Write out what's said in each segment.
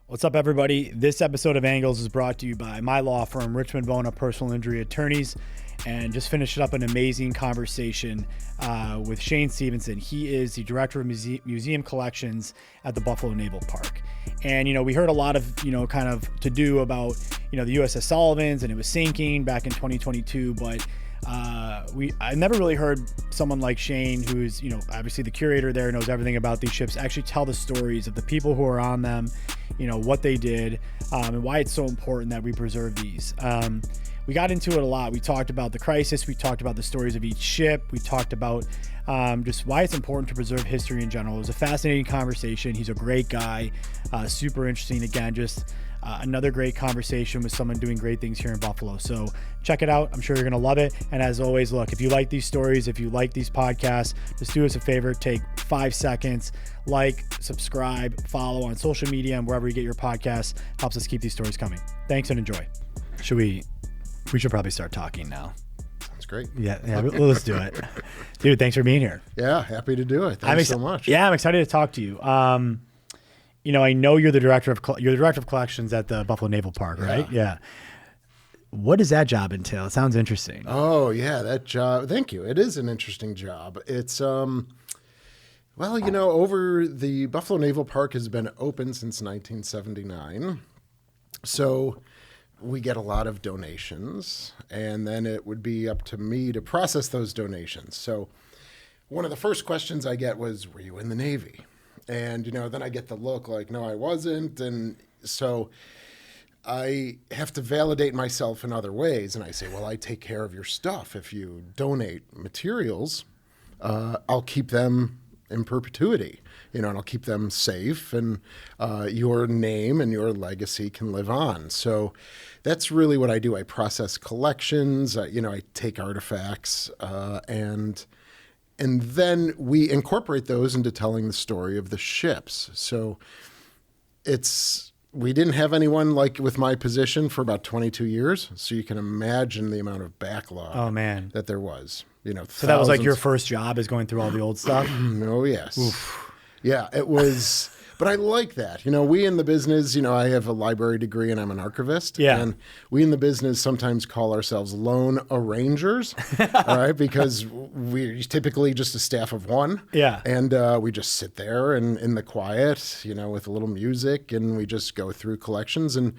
What's up, everybody? This episode of Angles is brought to you by my law firm, Richmond Bona Personal Injury Attorneys, and just finished up an amazing conversation with Shane Stephenson. He is the director of museum collections at the Buffalo Naval Park. And, we heard a lot of, kind of to do about, the USS Sullivans, and it was sinking back in 2022, but I never really heard someone like Shane, who's, obviously the curator there, knows everything about these ships, actually tell the stories of the people who are on them, what they did, and why it's so important that we preserve these. We got into it a lot. We talked about the crisis. We talked about the stories of each ship. We talked about just why it's important to preserve history in general. It was a fascinating conversation. He's a great guy, super interesting. Again, just another great conversation with someone doing great things here in Buffalo. So check it out. I'm sure you're going to love it. And as always, look, if you like these stories, if you like these podcasts, just do us a favor, take 5 seconds, like, subscribe, follow on social media and wherever you get your podcasts. Helps us keep these stories coming. Thanks and enjoy. We should probably start talking now. Sounds great. Yeah, let's do it. Dude, thanks for being here. Yeah, happy to do it. Thanks so much. Yeah, I'm excited to talk to you. I know you're the director of collections at the Buffalo Naval Park, right? Yeah. What does that job entail? It sounds interesting. Oh, yeah, that job. Thank you. It is an interesting job. It's over the Buffalo Naval Park has been open since 1979. So we get a lot of donations, and then it would be up to me to process those donations. So one of the first questions I get was, were you in the Navy? And, then I get the look like, no, I wasn't. And so I have to validate myself in other ways. And I say, well, I take care of your stuff. If you donate materials, I'll keep them in perpetuity, and I'll keep them safe, and your name and your legacy can live on. So that's really what I do. I process collections, I take artifacts, and then we incorporate those into telling the story of the ships. So we didn't have anyone like with my position for about 22 years. So you can imagine the amount of backlog that there was, So that was like your first job, is going through all the old stuff? Oh, yes. Oof. Yeah, it was. But I like that. We in the business, I have a library degree and I'm an archivist. Yeah. And we in the business sometimes call ourselves lone arrangers, all right? Because we're typically just a staff of one. Yeah. And we just sit there and in the quiet, with a little music, and we just go through collections. And,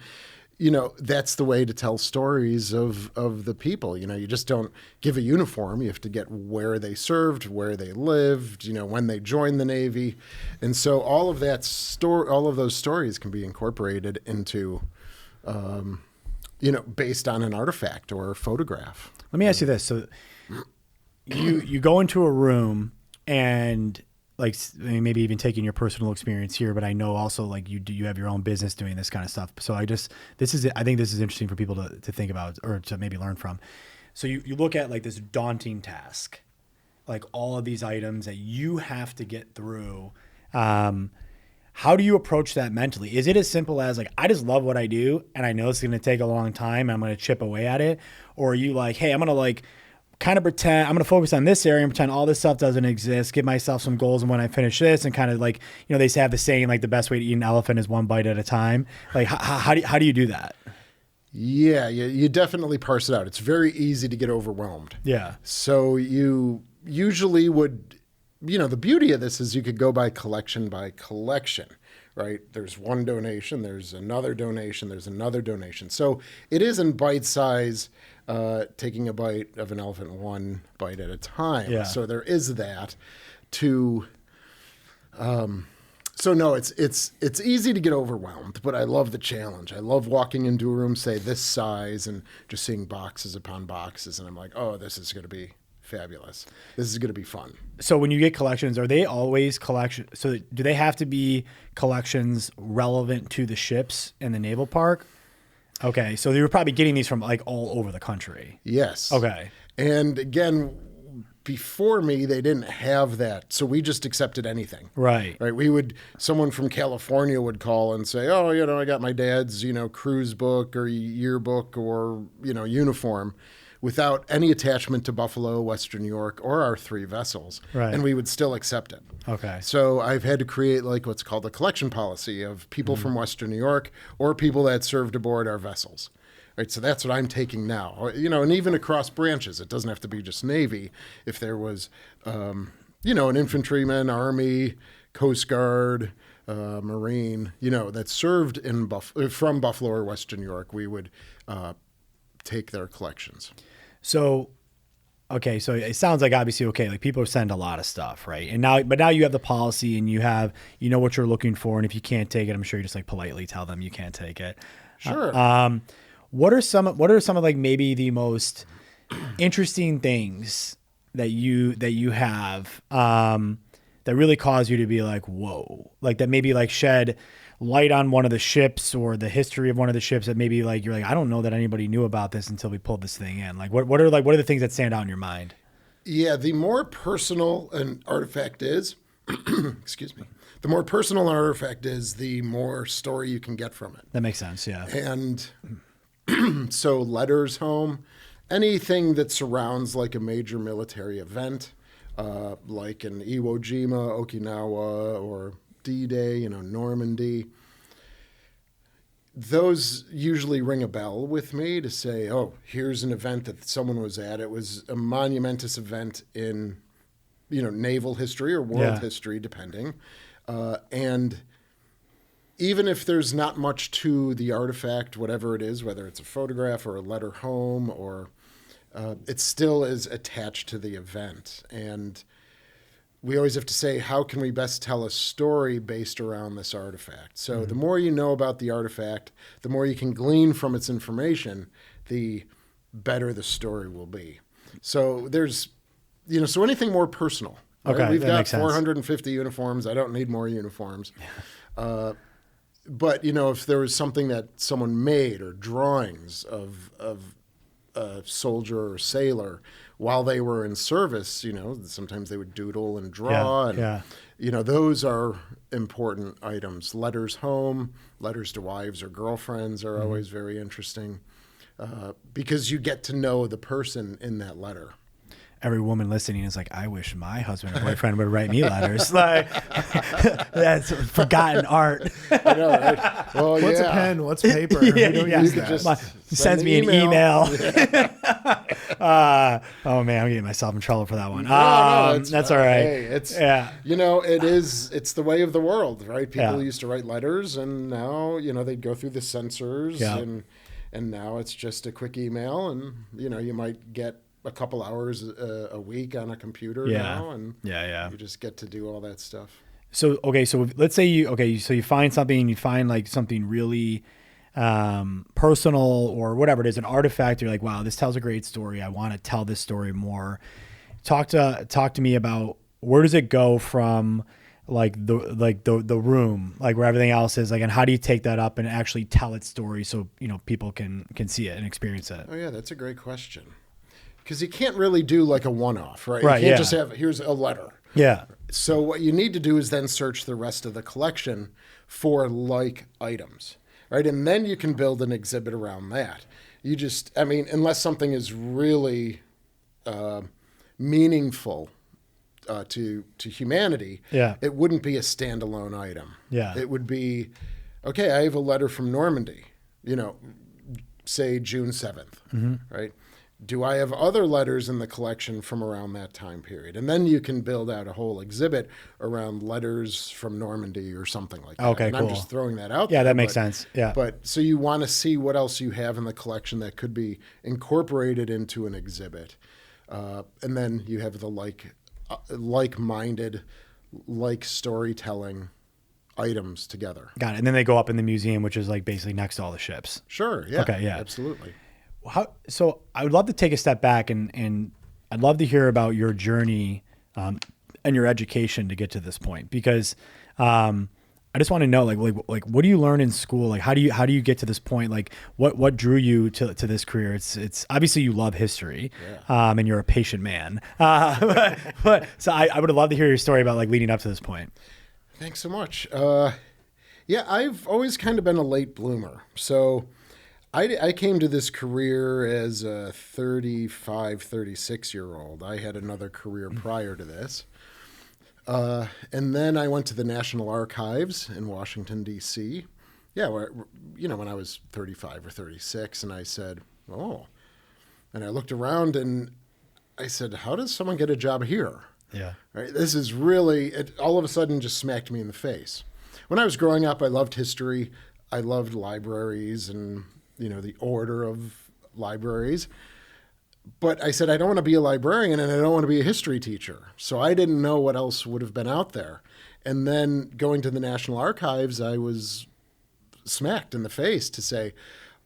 that's the way to tell stories of the people. You just don't give a uniform. You have to get where they served, where they lived, when they joined the Navy. And so all of those stories can be incorporated into, based on an artifact or a photograph. Let me ask you this. So you go into a room and, like, maybe even taking your personal experience here, but I know also like you have your own business doing this kind of stuff. So I think this is interesting for people to think about or to maybe learn from. So you look at like this daunting task, like all of these items that you have to get through. How do you approach that mentally? Is it as simple as like, I just love what I do and I know it's going to take a long time and I'm going to chip away at it? Or are you like, hey, I'm going to like kind of pretend I'm going to focus on this area and pretend all this stuff doesn't exist, give myself some goals, and when I finish this, and kind of like, they have the saying, like, the best way to eat an elephant is one bite at a time. Like, how do you do that? Yeah, you definitely parse it out. It's very easy to get overwhelmed. Yeah. So you usually would, the beauty of this is you could go by collection, right? There's one donation, there's another donation, there's another donation. So it is in bite size, taking a bite of an elephant one bite at a time. Yeah. So there is that to, so no, it's easy to get overwhelmed, but I love the challenge. I love walking into a room, say this size, and just seeing boxes upon boxes. And I'm like, oh, this is going to be fabulous. This is going to be fun. So when you get collections, are they always collections? So do they have to be collections relevant to the ships in the naval park? Okay. So you were probably getting these from like all over the country. Yes. Okay. And again, before me, they didn't have that. So we just accepted anything. Right. Someone from California would call and say, oh, I got my dad's, cruise book or yearbook or, uniform. without any attachment to Buffalo, Western New York, or our 3 vessels, Right. and we would still accept it. Okay. So I've had to create like what's called a collection policy of people from Western New York or people that served aboard our vessels. Right, so that's what I'm taking now. And even across branches, it doesn't have to be just Navy. If there was, an infantryman, Army, Coast Guard, Marine, that served in from Buffalo or Western New York, we would take their collections. So, okay, so it sounds like obviously like people send a lot of stuff, right? And now you have the policy, and you know what you're looking for, and if you can't take it, I'm sure you just like politely tell them you can't take it. Sure. What are some of like maybe the most interesting things that you have that really cause you to be like, whoa, like that maybe like shed light on one of the ships or the history of one of the ships that maybe like you're like, I don't know that anybody knew about this until we pulled this thing in. Like what are the things that stand out in your mind? Yeah, the more personal an artifact is, excuse me, the more personal an artifact is, the more story you can get from it. That makes sense, yeah. And so letters home, anything that surrounds like a major military event, like an Iwo Jima, Okinawa, or D-Day, Normandy, those usually ring a bell with me to say, oh, here's an event that someone was at. It was a monumentous event in, naval history or world history, depending. And even if there's not much to the artifact, whatever it is, whether it's a photograph or a letter home, or it still is attached to the event. And we always have to say, how can we best tell a story based around this artifact? So the more you know about the artifact, the more you can glean from its information, the better the story will be. So there's, so anything more personal. Right? Okay, We've that got makes sense. 450 uniforms. I don't need more uniforms. But, if there was something that someone made or drawings of a soldier or sailor while they were in service, sometimes they would doodle and draw. Those are important items. Letters home, letters to wives or girlfriends are always very interesting because you get to know the person in that letter. Every woman listening is like, I wish my husband or boyfriend would write me letters. Like, that's forgotten art. I know, right? Well, What's a pen? What's paper? We don't use that. Just sends me an email. Oh man, I'm getting myself in trouble for that one. No, that's all right. Hey, it's it's the way of the world, right? People used to write letters, and now they'd go through the censors, and now it's just a quick email, and you might get a couple hours a week on a computer now, and you just get to do all that stuff. So let's say you find something, you find like something really personal or whatever it is, an artifact. You're like, wow, this tells a great story. I want to tell this story more. Talk to me about where does it go from the room, like where everything else is, like, and how do you take that up and actually tell its story so people can see it and experience it? Oh yeah, that's a great question. Because you can't really do like a one-off, right? Right, you can't just have, here's a letter. Yeah. So what you need to do is then search the rest of the collection for like items, right? And then you can build an exhibit around that. Unless something is really meaningful to humanity, it wouldn't be a standalone item. Yeah. It would be, okay, I have a letter from Normandy, say June 7th, right? Do I have other letters in the collection from around that time period? And then you can build out a whole exhibit around letters from Normandy or something like that. Okay, and cool. I'm just throwing that out there. Yeah, that makes sense. Yeah. But so you want to see what else you have in the collection that could be incorporated into an exhibit. And then you have the like-minded, storytelling items together. Got it. And then they go up in the museum, which is like basically next to all the ships. Sure. Yeah. Okay. Yeah. Absolutely. So I would love to take a step back and I'd love to hear about your journey and your education to get to this point, because I just want to know like what do you learn in school? Like how do you get to this point? Like what drew you to this career? It's obviously you love history, and you're a patient man. But so I would love to hear your story about like leading up to this point. Thanks so much. I've always kind of been a late bloomer. So I came to this career as a 35, 36-year-old. I had another career prior to this. And then I went to the National Archives in Washington, D.C. Yeah, when I was 35 or 36, and I said, oh. And I looked around and I said, how does someone get a job here? Yeah. Right? This is really, it all of a sudden just smacked me in the face. When I was growing up, I loved history. I loved libraries and, the order of libraries. But I said, I don't want to be a librarian and I don't want to be a history teacher. So I didn't know what else would have been out there. And then going to the National Archives, I was smacked in the face to say,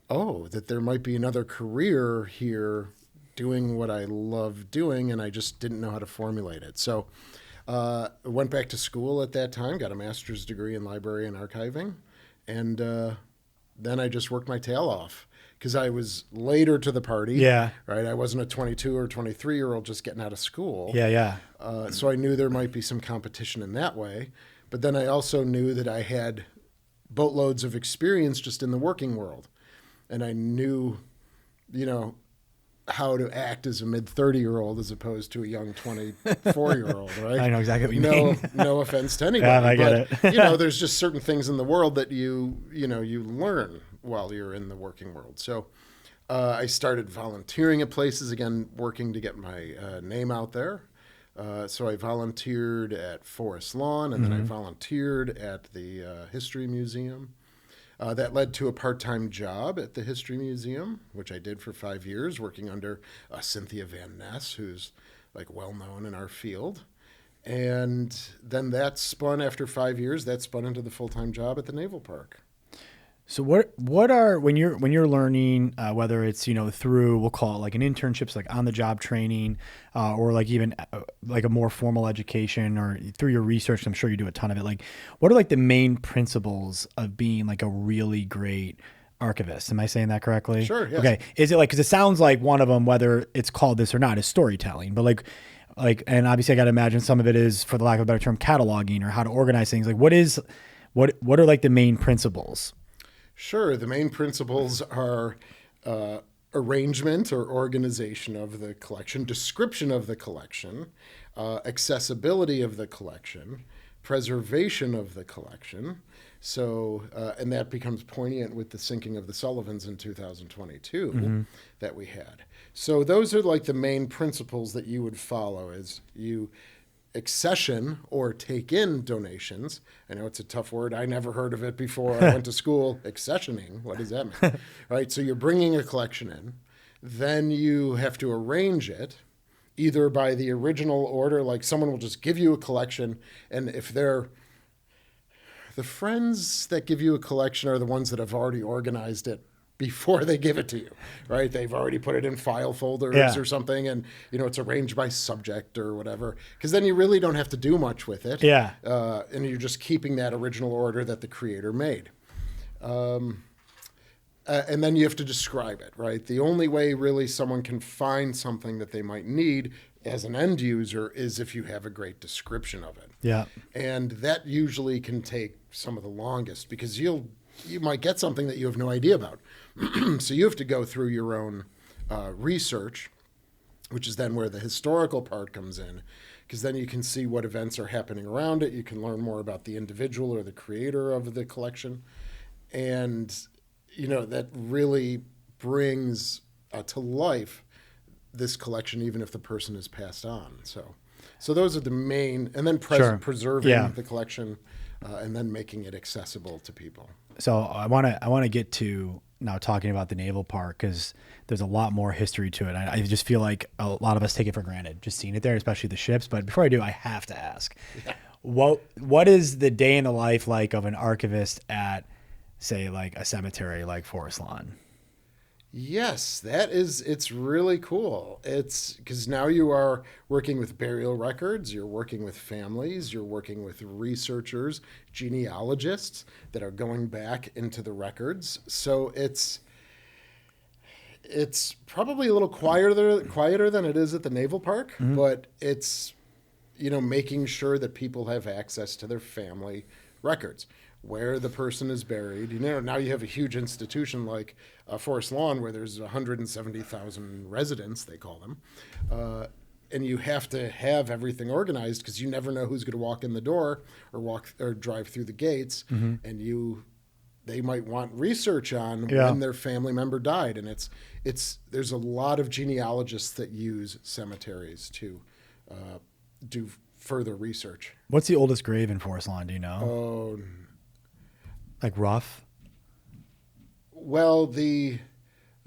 oh, that there might be another career here doing what I love doing, and I just didn't know how to formulate it. So I went back to school at that time, got a master's degree in library and archiving, and then I just worked my tail off because I was later to the party. Yeah. Right. I wasn't a 22 or 23-year-old just getting out of school. Yeah, yeah. So I knew there might be some competition in that way. But then I also knew that I had boatloads of experience just in the working world. And I knew, how to act as a mid-30-year-old as opposed to a young 24-year-old, right? I know exactly what you mean. No offense to anybody. Yeah, I get it. There's just certain things in the world that you learn while you're in the working world. So I started volunteering at places, again, working to get my name out there. So I volunteered at Forest Lawn, and then I volunteered at the History Museum. That led to a part-time job at the History Museum, which I did for 5 years, working under Cynthia Van Ness, who's well-known in our field. And then after 5 years, that spun into the full-time job at the Naval Park. So what are when you're learning, whether it's through, we'll call it an internships, on the job training, or even a more formal education, or through your research, I'm sure you do a ton of it. What are the main principles of being a really great archivist? Am I saying that correctly? Sure. Yes. Okay. Is it because it sounds like one of them, whether it's called this or not, is storytelling, but and obviously I got to imagine some of it is, for the lack of a better term, cataloging or how to organize things. What are the main principles? Sure. The main principles are arrangement or organization of the collection, description of the collection, accessibility of the collection, preservation of the collection. So, and that becomes poignant with the sinking of the Sullivans in 2022 that we had. So those are the main principles that you would follow as you accession or take in donations. I know it's a tough word. I never heard of it before I went to school. Accessioning, what does that mean? Right? So you're bringing a collection in. Then you have to arrange it either by the original order, someone will just give you a collection, and if they're the friends that give you a collection are the ones that have already organized it before they give it to you, right? They've already put it in file folders or something, and it's arranged by subject or whatever, because then you really don't have to do much with it. Yeah. And you're just keeping that original order that the creator made. And then you have to describe it, right? The only way really someone can find something that they might need as an end user is if you have a great description of it. Yeah. And that usually can take some of the longest, because you might get something that you have no idea about. So you have to go through your own research, which is then where the historical part comes in, because then you can see what events are happening around it. You can learn more about the individual or the creator of the collection. And, that really brings to life this collection, even if the person is passed on. So those are the main, and then preserving the collection and then making it accessible to people. So I want to get to now talking about the Naval Park, because there's a lot more history to it. I just feel like a lot of us take it for granted, just seeing it there, especially the ships. But before I do, I have to ask, what is the day in the life of an archivist at, say, a cemetery like Forest Lawn? Yes, it's really cool. It's because now you are working with burial records, you're working with families, you're working with researchers, genealogists that are going back into the records. So it's probably a little quieter than it is at the Naval Park, but it's, making sure that people have access to their family records. where the person is buried. You know, now you have a huge institution like Forest Lawn where there's 170,000 residents, they call them. And you have to have everything organized because you never know who's going to walk in the door or drive through the gates. And they might want research on when their family member died. And there's a lot of genealogists that use cemeteries to do further research. What's the oldest grave in Forest Lawn? Do you know? Oh, like rough? Well,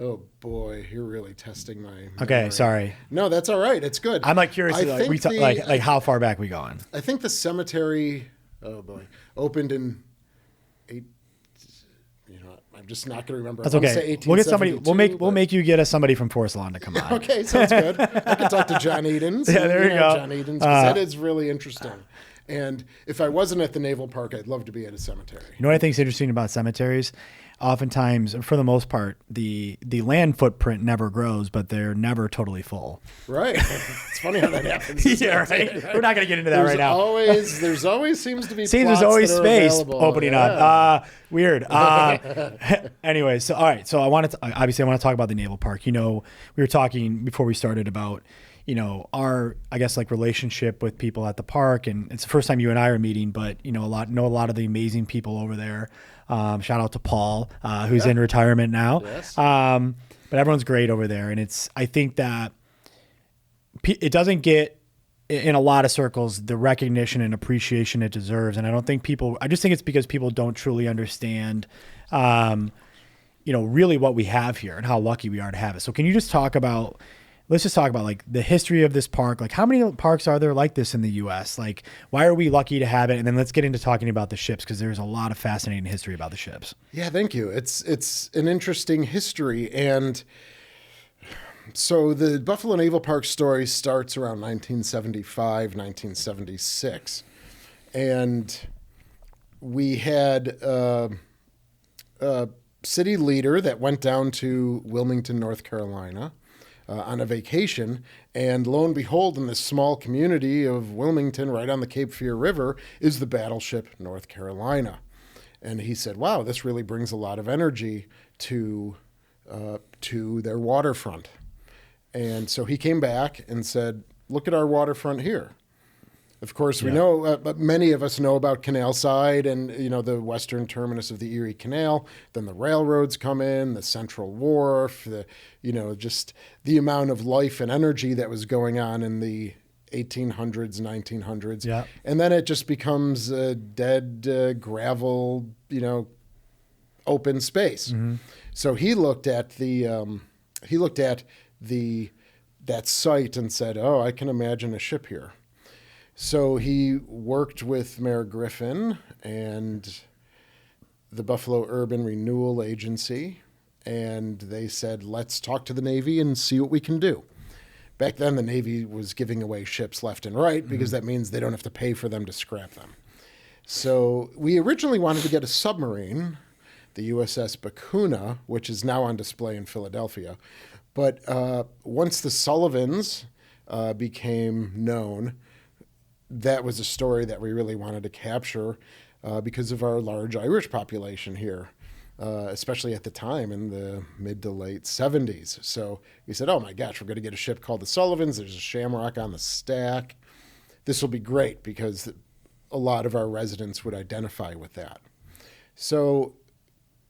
oh boy, you're really testing my memory. Okay, sorry. No, that's all right. It's good. I'm like curious, like how far back we going? I think the cemetery, oh boy, opened in I'm just not going to remember. That's okay. We'll get somebody. We'll make you get us somebody from Forest Lawn to come on. Okay, sounds good. I can talk to John Edens. Yeah, there you go. John Edens, because that is really interesting. And if I wasn't at the Naval Park, I'd love to be at a cemetery. You know what I think is interesting about cemeteries? Oftentimes, for the most part, the land footprint never grows, but they're never totally full. Right. It's funny how that happens. Yeah, right. We're not going to get into that right now. There's always seems to be there's always space opening up. Weird. Anyway, so all right. So I want to talk about the Naval Park. You know, we were talking before we started about, you know, our, I guess, like relationship with people at the park, and it's the first time you and I are meeting, but you know, know a lot of the amazing people over there. Shout out to Paul, who's in retirement now. Yes. But everyone's great over there, and I think that it doesn't get in a lot of circles the recognition and appreciation it deserves, and I just think it's because people don't truly understand, you know, really what we have here and how lucky we are to have it. So can you just let's just talk about like the history of this park. Like how many parks are there like this in the U.S.? Like why are we lucky to have it? And then let's get into talking about the ships, because there's a lot of fascinating history about the ships. Yeah, thank you. It's an interesting history. And so the Buffalo Naval Park story starts around 1975, 1976. And we had a city leader that went down to Wilmington, North Carolina, on a vacation, and lo and behold, in this small community of Wilmington, right on the Cape Fear River, is the battleship North Carolina. And he said, wow, this really brings a lot of energy to their waterfront. And so he came back and said, look at our waterfront here. Of course, we know, but many of us know about Canal Side and, you know, the western terminus of the Erie Canal. Then the railroads come in, the Central Wharf, just the amount of life and energy that was going on in the 1800s, 1900s. Yeah. And then it just becomes a dead gravel, open space. Mm-hmm. So he looked at that site and said, oh, I can imagine a ship here. So he worked with Mayor Griffin and the Buffalo Urban Renewal Agency, and they said, let's talk to the Navy and see what we can do. Back then, the Navy was giving away ships left and right because that means they don't have to pay for them to scrap them. So we originally wanted to get a submarine, the USS Bacuna, which is now on display in Philadelphia. But once the Sullivans became known, that was a story that we really wanted to capture because of our large Irish population here, especially at the time in the mid to late 70s. So we said, oh my gosh, we're going to get a ship called the Sullivans. There's a shamrock on the stack. This will be great because a lot of our residents would identify with that. So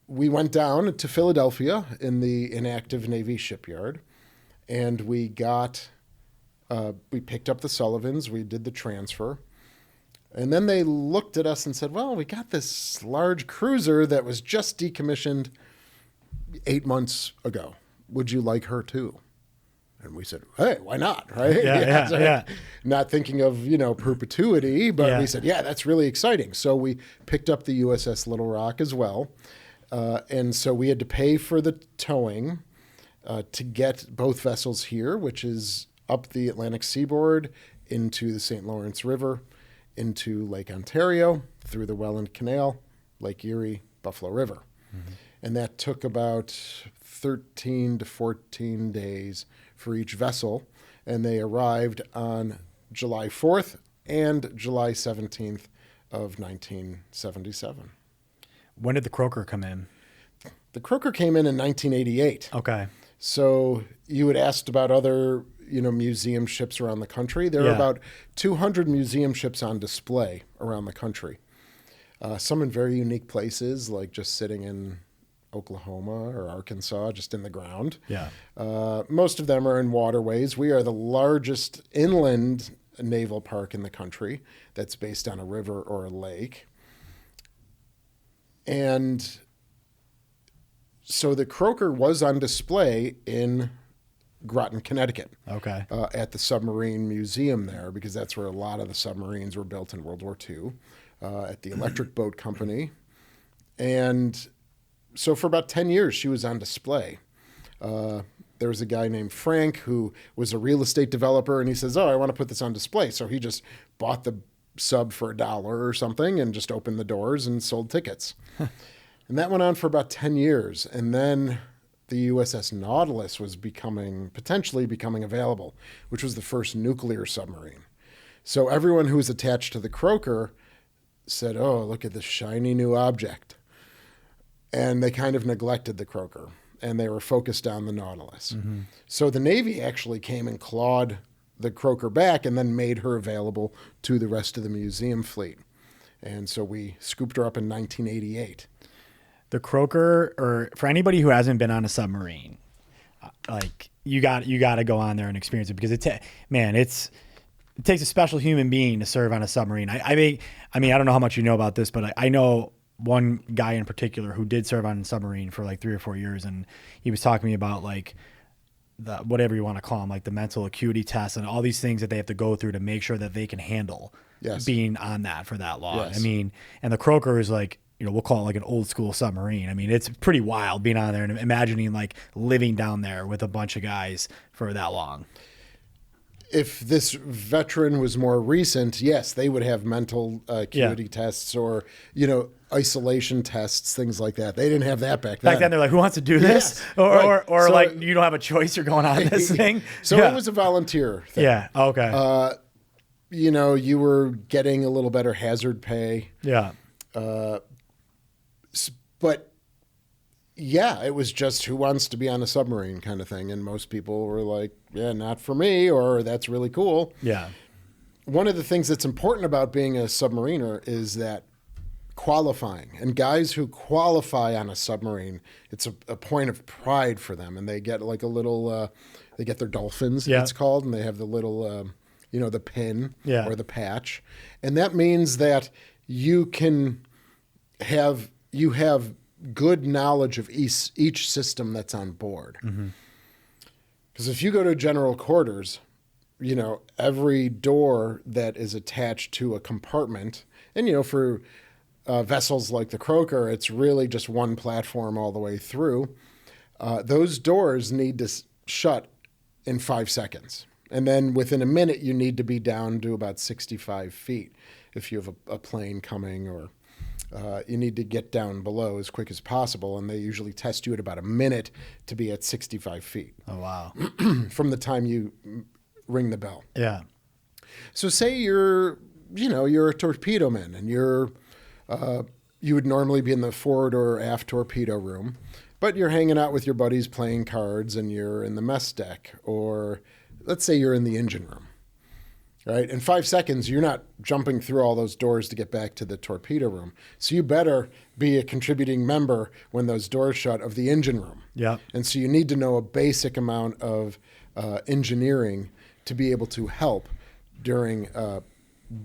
we went down to Philadelphia in the inactive Navy shipyard, and we picked up the Sullivans, we did the transfer, and then they looked at us and said, well, we got this large cruiser that was just decommissioned 8 months ago. Would you like her too? And we said, hey, why not, right? Yeah. Not thinking of, perpetuity, but we said, yeah, that's really exciting. So we picked up the USS Little Rock as well. And so we had to pay for the towing to get both vessels here, which is up the Atlantic seaboard into the St. Lawrence River, into Lake Ontario, through the Welland Canal, Lake Erie, Buffalo River. Mm-hmm. And that took about 13 to 14 days for each vessel. And they arrived on July 4th and July 17th of 1977. When did the Croaker come in? The Croaker came in 1988. Okay. So you had asked about other, museum ships around the country. There are about 200 museum ships on display around the country. Some in very unique places, like just sitting in Oklahoma or Arkansas, just in the ground. Yeah. Most of them are in waterways. We are the largest inland naval park in the country that's based on a river or a lake. And so the Croaker was on display in Groton, Connecticut. Okay. At the Submarine Museum there, because that's where a lot of the submarines were built in World War II, at the Electric Boat Company. And so for about 10 years, she was on display. There was a guy named Frank who was a real estate developer, and he says, I want to put this on display. So he just bought the sub for $1 or something and just opened the doors and sold tickets. And that went on for about 10 years. And then the USS Nautilus was potentially becoming available, which was the first nuclear submarine. So everyone who was attached to the Croaker said, look at this shiny new object. And they kind of neglected the Croaker, and they were focused on the Nautilus. Mm-hmm. So the Navy actually came and clawed the Croaker back and then made her available to the rest of the museum fleet. And so we scooped her up in 1988. The Croaker, or for anybody who hasn't been on a submarine, like you got to go on there and experience it, because it takes a special human being to serve on a submarine. I mean, I don't know how much you know about this, but I know one guy in particular who did serve on a submarine for like 3 or 4 years, and he was talking to me about like the whatever you want to call them, like the mental acuity tests and all these things that they have to go through to make sure that they can handle being on that for that long. Yes. I mean, and the Croaker is like, we'll call it like an old school submarine. I mean, it's pretty wild being on there and imagining like living down there with a bunch of guys for that long. If this veteran was more recent, yes, they would have mental acuity tests or, isolation tests, things like that. They didn't have that back then. Back then, they're like, who wants to do this? Yes, or so, like, you don't have a choice, you're going on this thing. So it was a volunteer thing. Yeah, okay. You were getting a little better hazard pay. Yeah. But yeah, it was just who wants to be on a submarine kind of thing. And most people were like, yeah, not for me, or that's really cool. Yeah. One of the things that's important about being a submariner is that qualifying. And guys who qualify on a submarine, it's a point of pride for them. And they get like a little, they get their dolphins, it's called, and they have the little, the pin or the patch. And that means that you have good knowledge of each system that's on board. Because if you go to general quarters, every door that is attached to a compartment, and for vessels like the Croaker, it's really just one platform all the way through. Those doors need to shut in 5 seconds. And then within a minute, you need to be down to about 65 feet if you have a plane coming, or you need to get down below as quick as possible. And they usually test you at about a minute to be at 65 feet. Oh, wow. From the time you ring the bell. Yeah. So say you're a torpedo man, and you would normally be in the forward or aft torpedo room, but you're hanging out with your buddies playing cards, and you're in the mess deck, or let's say you're in the engine room. Right? In 5 seconds, you're not jumping through all those doors to get back to the torpedo room. So you better be a contributing member when those doors shut of the engine room. Yeah. And so you need to know a basic amount of engineering to be able to help during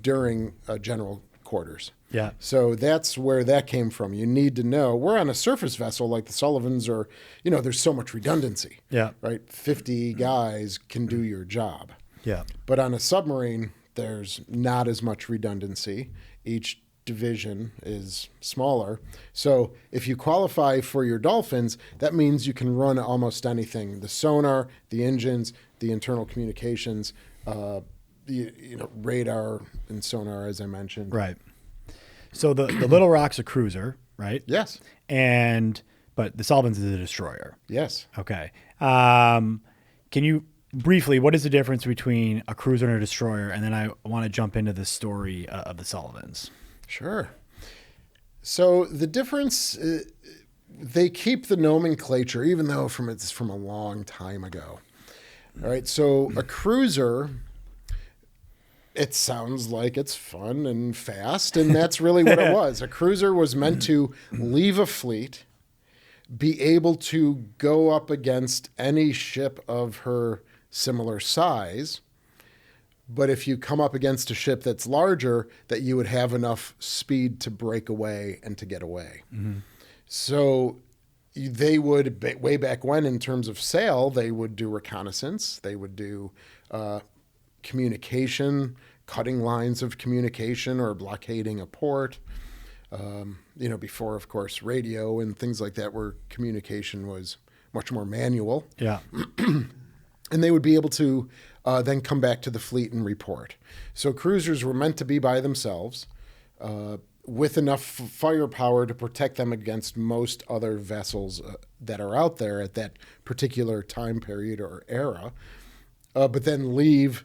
general quarters. Yeah. So that's where that came from. You need to know. We're on a surface vessel like the Sullivans, or, there's so much redundancy. Yeah. Right? 50 guys can do your job. Yeah. But on a submarine, there's not as much redundancy. Each division is smaller. So if you qualify for your dolphins, that means you can run almost anything. The sonar, the engines, the internal communications, radar and sonar, as I mentioned. Right. So the Little Rock's a cruiser, right? Yes. But the Sullivans is a destroyer. Yes. Okay. Can you briefly, what is the difference between a cruiser and a destroyer? And then I want to jump into the story of the Sullivans. Sure. So the difference, they keep the nomenclature, even though it's from a long time ago. All right, so a cruiser, it sounds like it's fun and fast, and that's really what it was. A cruiser was meant to leave a fleet, be able to go up against any ship of her similar size, but if you come up against a ship that's larger, that you would have enough speed to break away and to get away. Mm-hmm. So they would, way back when, in terms of sail, they would do reconnaissance, they would do communication, cutting lines of communication or blockading a port, before, of course, radio and things like that, where communication was much more manual. Yeah. And they would be able to then come back to the fleet and report. So cruisers were meant to be by themselves with enough firepower to protect them against most other vessels that are out there at that particular time period or era, but then leave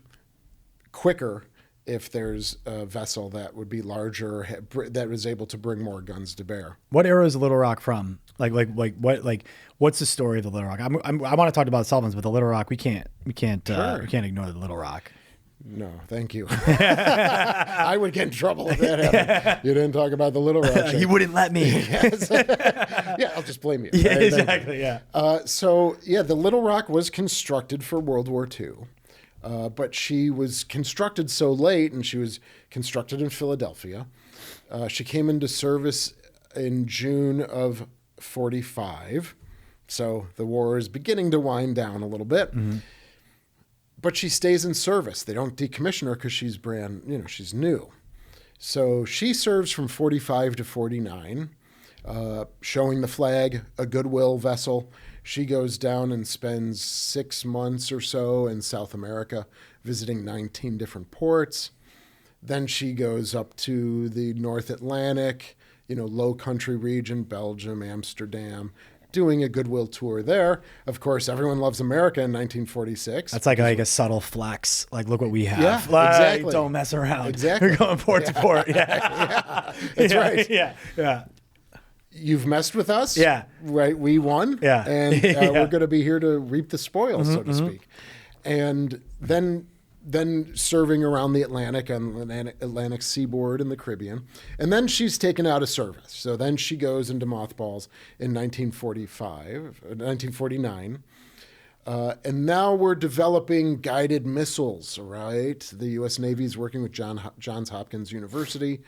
quicker if there's a vessel that would be larger, that was able to bring more guns to bear. What era is the Little Rock from? What's the story of the Little Rock? I want to talk about Sullivans, but the Little Rock, we can't ignore the Little Rock. No, thank you. I would get in trouble if that happened. You didn't talk about the Little Rock. You wouldn't let me. Yes. Yeah, I'll just blame you. Yeah, right? Exactly. Yeah. The Little Rock was constructed for World War II. But she was constructed so late, and she was constructed in Philadelphia. She came into service in June of 1945. So the war is beginning to wind down a little bit. Mm-hmm. But she stays in service. They don't decommission her because she's she's new. So she serves from 1945 to 1949, showing the flag, a goodwill vessel. She goes down and spends 6 months or so in South America, visiting 19 different ports. Then she goes up to the North Atlantic, Low Country region, Belgium, Amsterdam, doing a goodwill tour there. Of course, everyone loves America in 1946. That's like a subtle flex. Like, look what we have. Yeah, exactly. Don't mess around. Exactly. We're going port to port. Yeah. That's right. Yeah. You've messed with us. Yeah. Right. We won. Yeah. And we're going to be here to reap the spoils, so to speak. And then serving around the Atlantic and Atlantic seaboard and the Caribbean. And then she's taken out of service. So then she goes into mothballs in 1949. And now we're developing guided missiles, right? The U.S. Navy is working with Johns Hopkins University,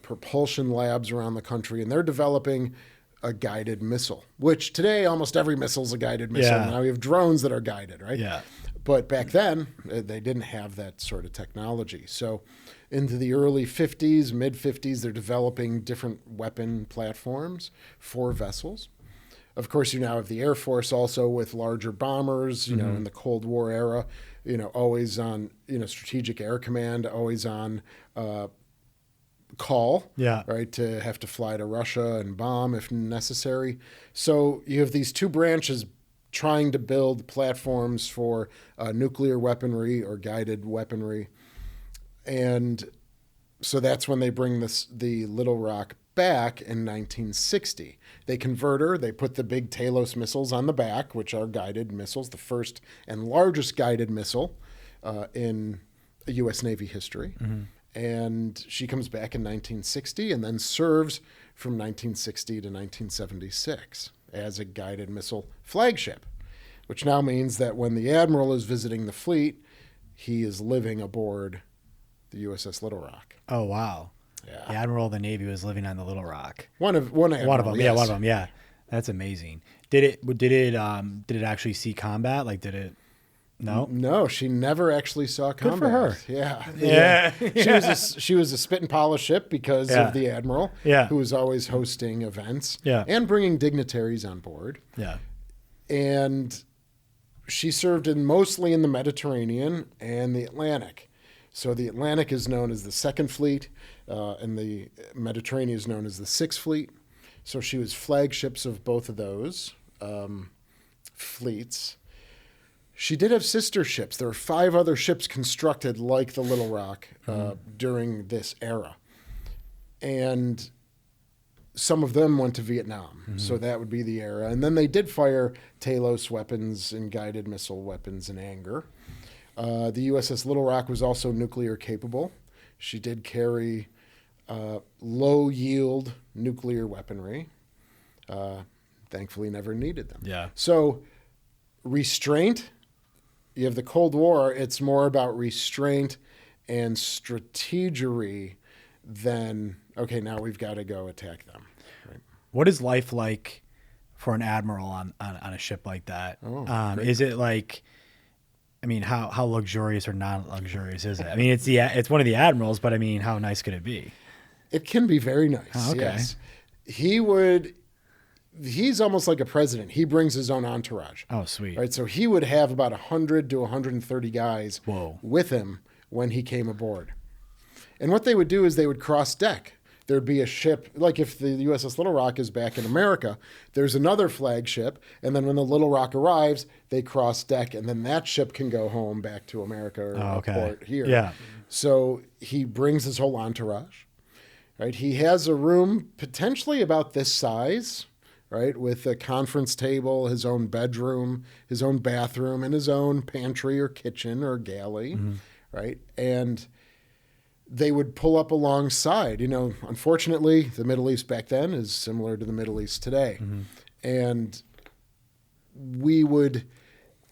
propulsion labs around the country, and they're developing a guided missile, which today almost every missile is a guided missile. Yeah. Now we have drones that are guided, right? Yeah. But back then, they didn't have that sort of technology. So into the early 50s, mid-50s, they're developing different weapon platforms for vessels. Of course, you now have the Air Force also with larger bombers, in the Cold War era, always on, Strategic Air Command, always on call, right, to have to fly to Russia and bomb if necessary. So you have these two branches trying to build platforms for nuclear weaponry or guided weaponry. And so that's when they bring the Little Rock back in 1960. They convert her, they put the big Talos missiles on the back, which are guided missiles, the first and largest guided missile in U.S. Navy history. Mm-hmm. And she comes back in 1960 and then serves from 1960 to 1976 as a guided missile flagship, which now means that when the admiral is visiting the fleet, he is living aboard the USS Little Rock. Oh, wow. Yeah. The admiral of the Navy was living on the Little Rock. One of them. Yes. Yeah, one of them. Yeah. That's amazing. Did it actually see combat? Like, did it? No. No, she never actually saw combat. Good for her. Yeah. She was a spit and polish ship because of the admiral, who was always hosting events and bringing dignitaries on board. Yeah. And she served mostly in the Mediterranean and the Atlantic. So the Atlantic is known as the Second Fleet, and the Mediterranean is known as the Sixth Fleet. So she was flagships of both of those fleets. She did have sister ships. There were 5 other ships constructed like the Little Rock during this era. And some of them went to Vietnam. So that would be the era. And then they did fire Talos weapons and guided missile weapons in anger. The USS Little Rock was also nuclear capable. She did carry low-yield nuclear weaponry. Thankfully, never needed them. Yeah. So restraint, you have the Cold War. It's more about restraint and strategery than, okay, now we've got to go attack them. Right? What is life like for an admiral on a ship like that? Is it like, I mean, how luxurious or non-luxurious is it? I mean, it's one of the admirals, but I mean, how nice could it be? It can be very nice. Oh, okay. Yes. He's almost like a president. He brings his own entourage. Oh, sweet. Right. So he would have about 100 to 130 guys with him when he came aboard. And what they would do is they would cross deck. There'd be a ship, like if the USS Little Rock is back in America, there's another flagship. And then when the Little Rock arrives, they cross deck, and then that ship can go home back to America or a port here. Yeah. So he brings his whole entourage. Right. He has a room potentially about this size, right, with a conference table, his own bedroom, his own bathroom, and his own pantry or kitchen or galley, right? And they would pull up alongside. You know, unfortunately, the Middle East back then is similar to the Middle East today. And we would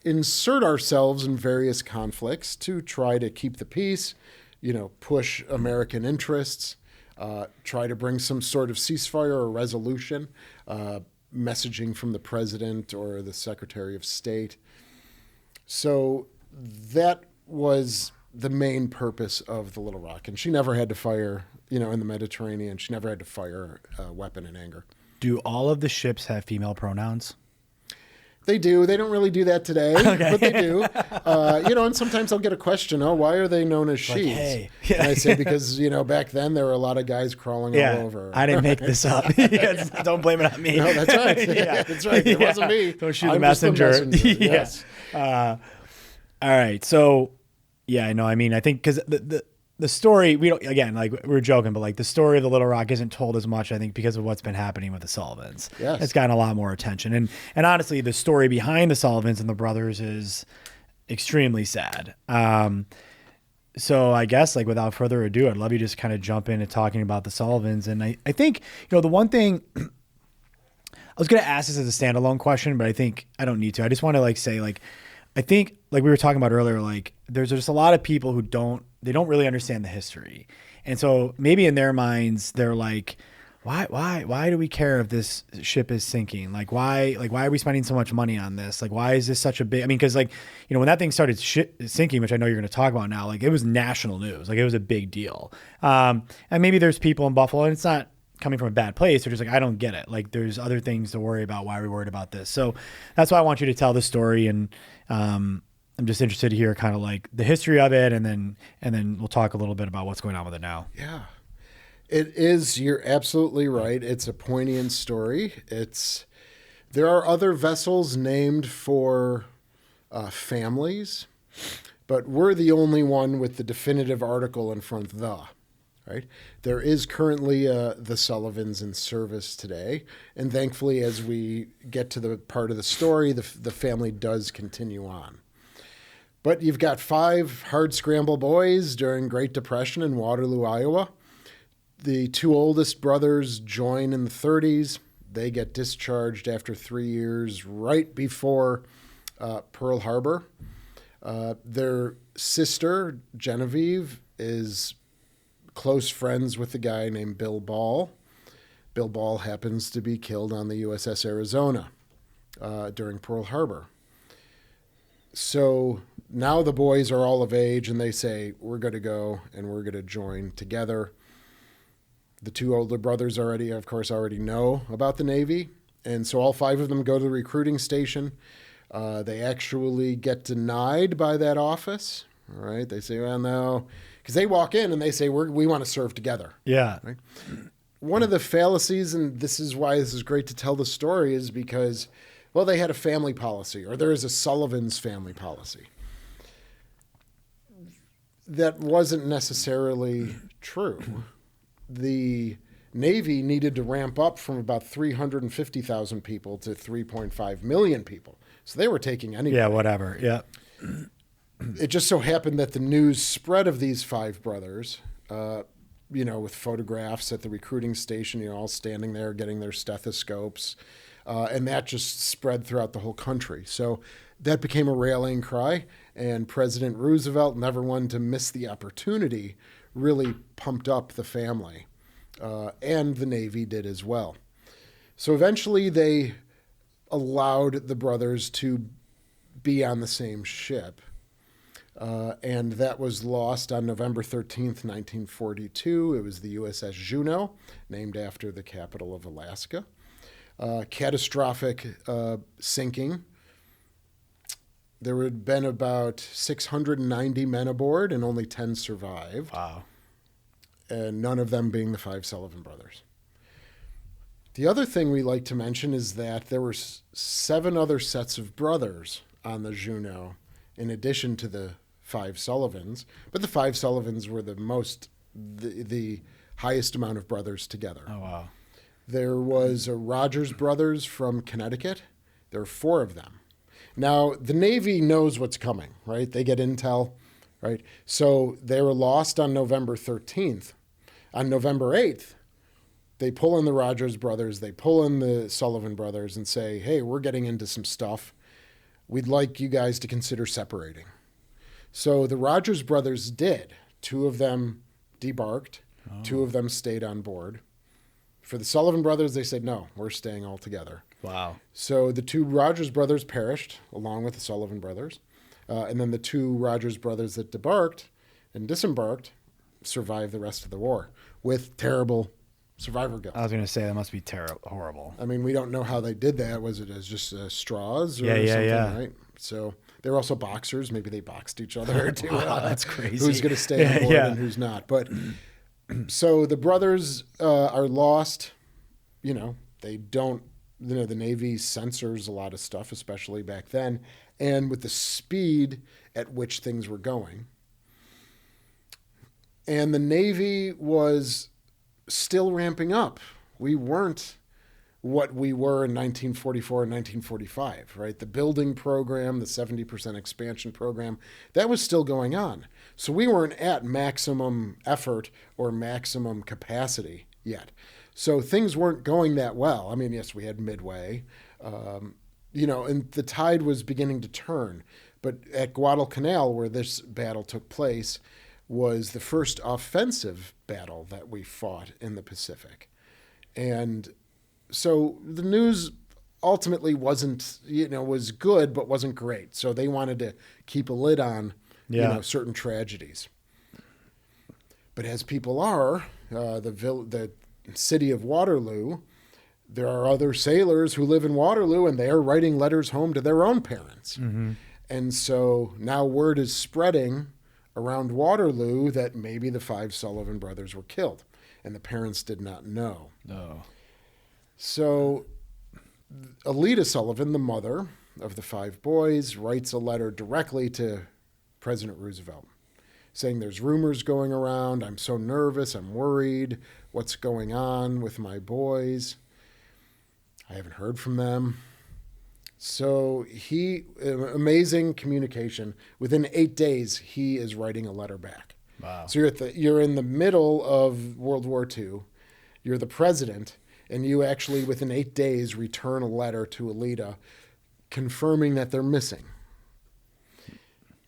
insert ourselves in various conflicts to try to keep the peace, you know, push American interests, try to bring some sort of ceasefire or resolution, messaging from the president or the Secretary of State. So that was the main purpose of the Little Rock. And she never had to fire, you know, in the Mediterranean, she never had to fire a weapon in anger. Do all of the ships have female pronouns? They do. They don't really do that today, but they do. You know, and sometimes I'll get a question, oh, why are they known as she's? Like, hey. And I say, because, you know, back then there were a lot of guys crawling all over. I didn't make this up. Don't blame it on me. No, that's right. That's right. It wasn't me. Don't shoot the messenger. Yes. All right. So, yeah, I know. I mean, I think because the story, we don't, again, like we were joking, but like the story of the Little Rock isn't told as much, I think, because of what's been happening with the Sullivans. Yes. It's gotten a lot more attention. And honestly, the story behind the Sullivans and the brothers is extremely sad. So I guess, like, without further ado, I'd love you to just kind of jump into talking about the Sullivans. And I think, you know, the one thing I was going to ask this as a standalone question, but I think I don't need to. I just want to say, I think, like we were talking about earlier, like there's just a lot of people who don't really understand the history. And so maybe in their minds, they're like, why do we care if this ship is sinking? Like, why are we spending so much money on this? Like, why is this such a big, I mean, cause like, you know, when that thing started sinking, which I know you're going to talk about now, like it was national news, like it was a big deal. And maybe there's people in Buffalo, and it's not coming from a bad place. They're just like, I don't get it. Like there's other things to worry about. Why are we worried about this? So that's why I want you to tell the story. And, I'm just interested to hear kind of like the history of it. And then we'll talk a little bit about what's going on with it now. Yeah. It is. You're absolutely right. It's a poignant story. There are other vessels named for families, but we're the only one with the definitive article in front of the. Right? There is currently the Sullivans in service today, and thankfully, as we get to the part of the story, the family does continue on. But you've got 5 hardscramble boys during Great Depression in Waterloo, Iowa. The 2 oldest brothers join in the 30s. They get discharged after 3 years, right before Pearl Harbor. Their sister, Genevieve, is close friends with a guy named Bill Ball. Bill Ball happens to be killed on the USS Arizona during Pearl Harbor. So now the boys are all of age, and they say, we're going to go and we're going to join together. The 2 older brothers already know about the Navy, and so all 5 of them go to the recruiting station. They actually get denied by that office. All right, they say, well, no, because they walk in and they say, we want to serve together. Yeah. Right? One of the fallacies, and this is why this is great to tell the story, is because, well, they had a family policy, or there is a Sullivan's family policy. That wasn't necessarily true. The Navy needed to ramp up from about 350,000 people to 3.5 million people. So they were taking anybody. Yeah, whatever. Yeah. It just so happened that the news spread of these five brothers, with photographs at the recruiting station, all standing there getting their stethoscopes. And that just spread throughout the whole country. So that became a rallying cry. And President Roosevelt, never one to miss the opportunity, really pumped up the family. And the Navy did as well. So eventually they allowed the brothers to be on the same ship. And that was lost on November 13th, 1942. It was the USS Juneau, named after the capital of Alaska. Catastrophic sinking. There had been about 690 men aboard, and only 10 survived. Wow. And none of them being the five Sullivan brothers. The other thing we like to mention is that there were 7 other sets of brothers on the Juneau, in addition to the five Sullivans. But the five Sullivans were the highest amount of brothers together. Oh, wow. There was a Rogers brothers from Connecticut. There are 4 of them. Now, the Navy knows what's coming, right? They get intel, right? So they were lost on November 13th. On November 8th, they pull in the Rogers brothers, they pull in the Sullivan brothers and say, hey, we're getting into some stuff. We'd like you guys to consider separating. So the Rogers brothers did. 2 of them debarked. 2 of them stayed on board. For the Sullivan brothers, they said, no, we're staying all together. Wow. So the 2 Rogers brothers perished along with the Sullivan brothers. And then the 2 Rogers brothers that debarked and disembarked survived the rest of the war with terrible survivor guilt. I was going to say that must be horrible. I mean, we don't know how they did that. Was it as just straws or something, right? So they were also boxers. Maybe they boxed each other too. Wow, that's crazy. Who's going to stay on board and who's not. But so the brothers are lost. They don't, the Navy censors a lot of stuff, especially back then. And with the speed at which things were going. And the Navy was still ramping up. We weren't what we were in 1944 and 1945, right? The building program, the 70% expansion program, that was still going on. So we weren't at maximum effort or maximum capacity yet. So things weren't going that well. I mean, yes, we had Midway, and the tide was beginning to turn. But at Guadalcanal, where this battle took place, was the first offensive battle that we fought in the Pacific. And so the news ultimately wasn't, was good, but wasn't great. So they wanted to keep a lid on, certain tragedies. But as people are, the city of Waterloo, there are other sailors who live in Waterloo, and they are writing letters home to their own parents. Mm-hmm. And so now word is spreading around Waterloo that maybe the 5 Sullivan brothers were killed, and the parents did not know. No. So Alita Sullivan, the mother of the 5 boys, writes a letter directly to President Roosevelt saying there's rumors going around. I'm so nervous. I'm worried. What's going on with my boys? I haven't heard from them. So amazing communication. Within 8 days, he is writing a letter back. Wow. So you're in the middle of World War II. You're the president, and you actually, within 8 days, return a letter to Alita confirming that they're missing.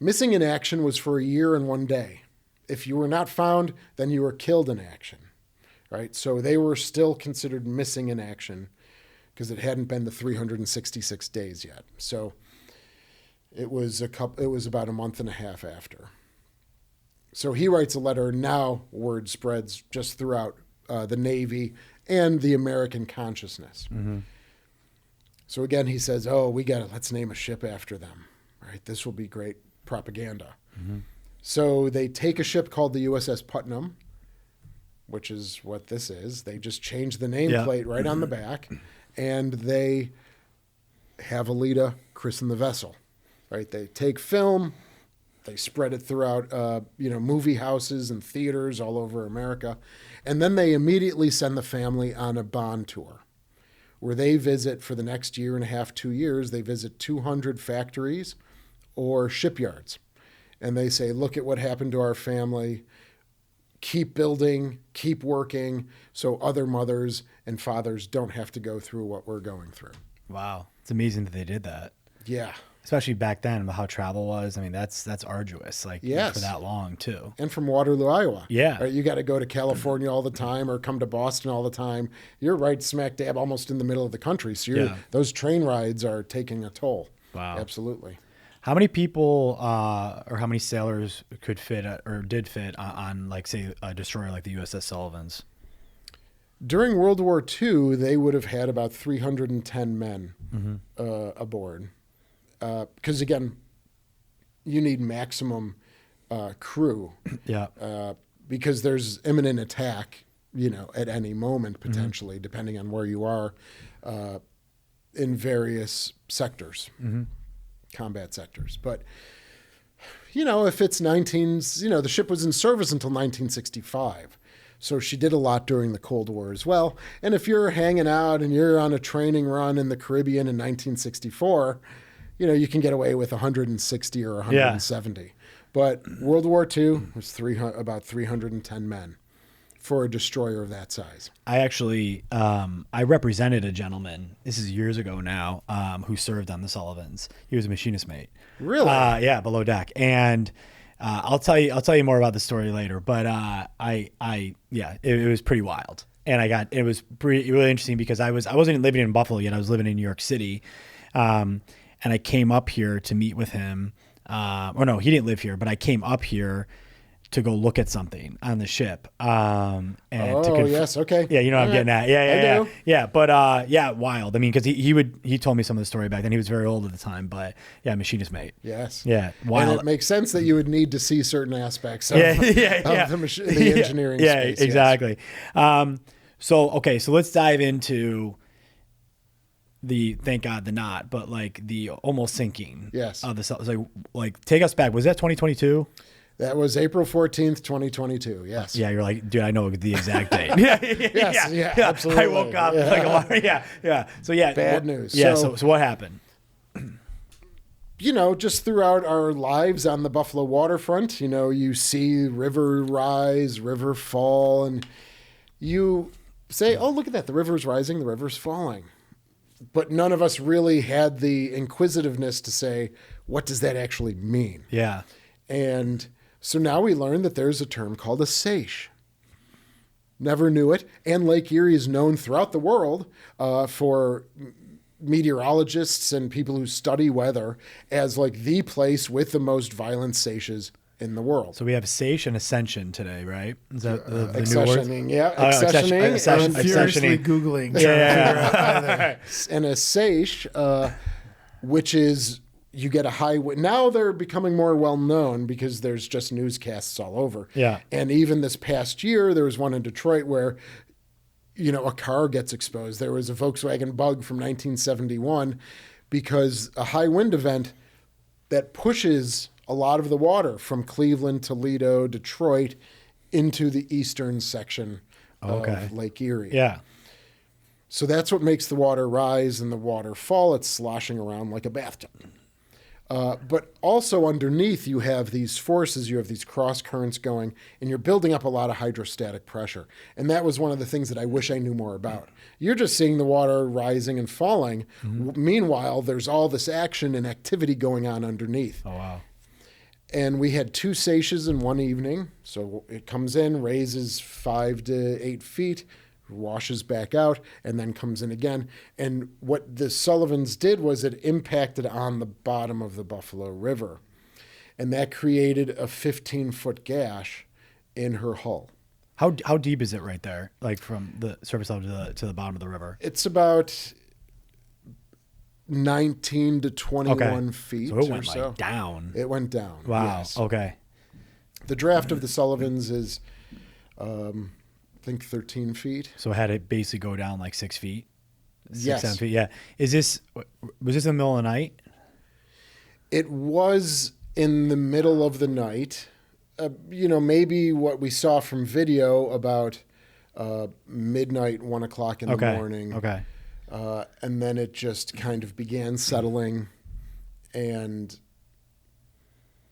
Missing in action was for a year and 1 day. If you were not found, then you were killed in action, right? So they were still considered missing in action because it hadn't been the 366 days yet. So it was about a month and a half after. So he writes a letter. Now word spreads just throughout the Navy and the American consciousness. Mm-hmm. So again, he says, let's name a ship after them, right? This will be great propaganda. Mm-hmm. So they take a ship called the USS Putnam, which is what this is. They just change the nameplate right on the back, and they have Alita christen the vessel, right? They take film, They spread it throughout, movie houses and theaters all over America. And then they immediately send the family on a bond tour where they visit for the next year and a half, 2 years. They visit 200 factories or shipyards. And they say, look at what happened to our family. Keep building, keep working, so other mothers and fathers don't have to go through what we're going through. Wow. It's amazing that they did that. Yeah. Especially back then, how travel was. I mean, that's arduous, yes. for that long, too. And from Waterloo, Iowa. Yeah. Right? You got to go to California all the time or come to Boston all the time. You're right smack dab almost in the middle of the country. So those train rides are taking a toll. Wow. Absolutely. How many people or how many sailors could fit or did fit on, like, say, a destroyer like the USS Sullivans? During World War II, they would have had about 310 men aboard. Because, again, you need maximum crew. Yeah. Because there's imminent attack, at any moment, potentially, depending on where you are in various sectors, combat sectors. But, if it's the ship was in service until 1965. So she did a lot during the Cold War as well. And if you're hanging out and you're on a training run in the Caribbean in 1964, you can get away with 160 or 170. Yeah. But World War II was about 310 men for a destroyer of that size. I actually, I represented a gentleman, this is years ago now, who served on the Sullivans. He was a machinist mate. Really? Yeah, below deck. And I'll tell you more about the story later. But it was pretty wild. And it was really interesting because I wasn't living in Buffalo yet. I was living in New York City. And I came up here to meet with him. Or no, he didn't live here, but I came up here to go look at something on the ship. Yes, okay. Yeah, you know what I'm getting at. Yeah. Yeah, but wild. I mean, because he told me some of the story back then. He was very old at the time, but yeah, machinist mate. Yes. Yeah, wild. And it makes sense that you would need to see certain aspects of the engineering space. Yeah, exactly. Yes. So let's dive into the thank God the not, but like the almost sinking. Yes. Of the like take us back. Was that 2022? That was April 14th, 2022. Yes. Yeah, you're like, dude, I know the exact date. Yeah, absolutely. I woke up like a lot. Yeah. So yeah. Bad news. Yeah. So what happened? Just throughout our lives on the Buffalo waterfront, you see river rise, river fall, and you say, oh, look at that. The river's rising, the river's falling. But none of us really had the inquisitiveness to say, what does that actually mean? Yeah. And so now we learn that there's a term called a seiche. Never knew it. And Lake Erie is known throughout the world for meteorologists and people who study weather as like the place with the most violent seiches in the world. So we have seiche and ascension today, right? Is that the new word? Yeah, accessioning. I'm furiously Googling. And a seiche, which is you get a high wind. Now they're becoming more well known because there's just newscasts all over. Yeah. And even this past year, there was one in Detroit where, a car gets exposed. There was a Volkswagen Bug from 1971 because a high wind event that pushes a lot of the water from Cleveland, Toledo, Detroit into the eastern section of Lake Erie. Yeah. So that's what makes the water rise and the water fall. It's sloshing around like a bathtub. But also underneath, you have these forces, you have these cross currents going, and you're building up a lot of hydrostatic pressure. And that was one of the things that I wish I knew more about. You're just seeing the water rising and falling. Mm-hmm. Meanwhile, there's all this action and activity going on underneath. Oh, wow. And we had 2 seiches in one evening. So it comes in, raises 5 to 8 feet, washes back out, and then comes in again. And what the Sullivans did was it impacted on the bottom of the Buffalo River. And that created a 15-foot gash in her hull. How deep is it right there, like from the surface level to the bottom of the river? It's about 19 to 21 feet. So it went or so. Like down. It went down. Wow. Yes. Okay. The draft of the Sullivans is... I think 13 feet. So it had to basically go down like 6 feet? 7 feet, yeah. Was this in the middle of the night? It was in the middle of the night, maybe what we saw from video about midnight, 1 o'clock in the morning. Okay. And then it just kind of began settling. And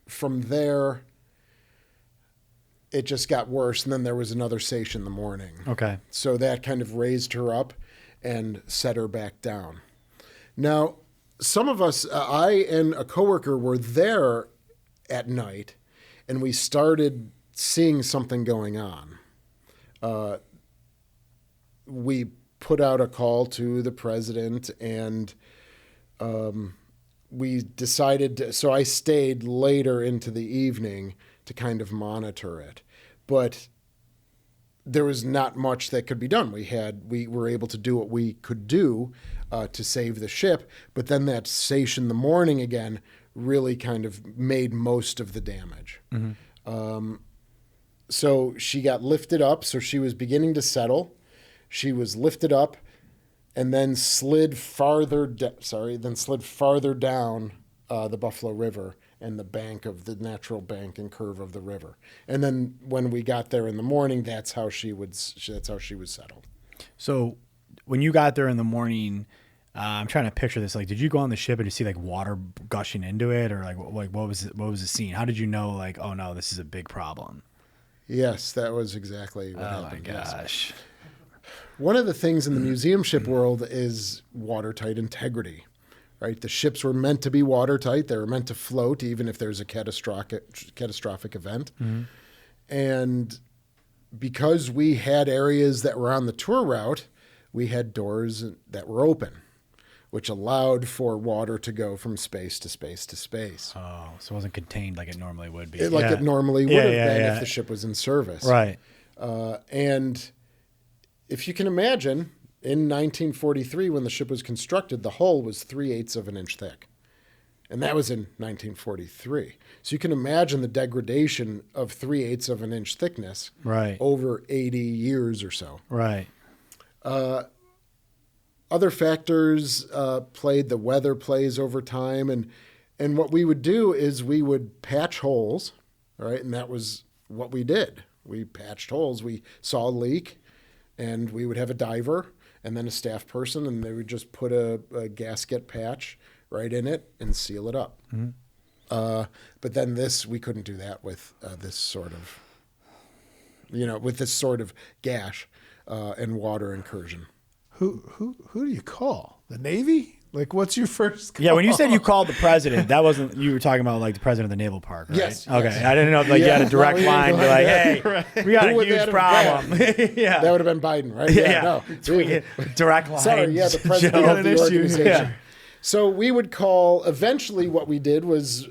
from there, it just got worse. And then there was another seiche in the morning. Okay. So that kind of raised her up and set her back down. Now, some of us, I and a coworker were there at night, and we started seeing something going on. We put out a call to the president, and we decided so I stayed later into the evening to kind of monitor it. But there was not much that could be done. We were able to do what we could do to save the ship, but then that seiche in the morning again really kind of made most of the damage. Mm-hmm. So she got lifted up, so she was beginning to settle. She was lifted up and then slid farther down the Buffalo River and the bank of the natural bank and curve of the river. And then when we got there in the morning, that's how she was settled. So when you got there in the morning, I'm trying to picture this. Like, did you go on the ship and you see like water gushing into it, or like what was the scene? How did you know like, oh no, this is a big problem? Yes, that was exactly what happened. Oh my gosh. One of the things in the museum ship world is watertight integrity. Right, the ships were meant to be watertight. They were meant to float, even if there's a catastrophic event. Mm-hmm. And because we had areas that were on the tour route, we had doors that were open, which allowed for water to go from space to space to space. Oh, so it wasn't contained like it normally would be. It normally would have been if the ship was in service. Right. And if you can imagine, in 1943, when the ship was constructed, the hull was 3/8 of an inch thick. And that was in 1943. So you can imagine the degradation of 3/8 of an inch thickness over 80 years or so. Right. Other factors played. The weather plays over time. And what we would do is we would patch holes, right? And that was what we did. We patched holes. We saw a leak, and we would have a diver and then a staff person, and they would just put a gasket patch right in it and seal it up. Mm-hmm. But then we couldn't do that with this sort of gash and water incursion. Who do you call? The Navy? Like, what's your first call? Yeah, when you said you called the president, that wasn't, you were talking about like the president of the Naval Park, right? Yes. Okay. Yes. I didn't know if you had a direct line to like, hey, we got a huge problem. Yeah. That would have been Biden, right? Yeah. No. Direct line. Sorry, the president of the organization. Yeah. So we would call, eventually what we did was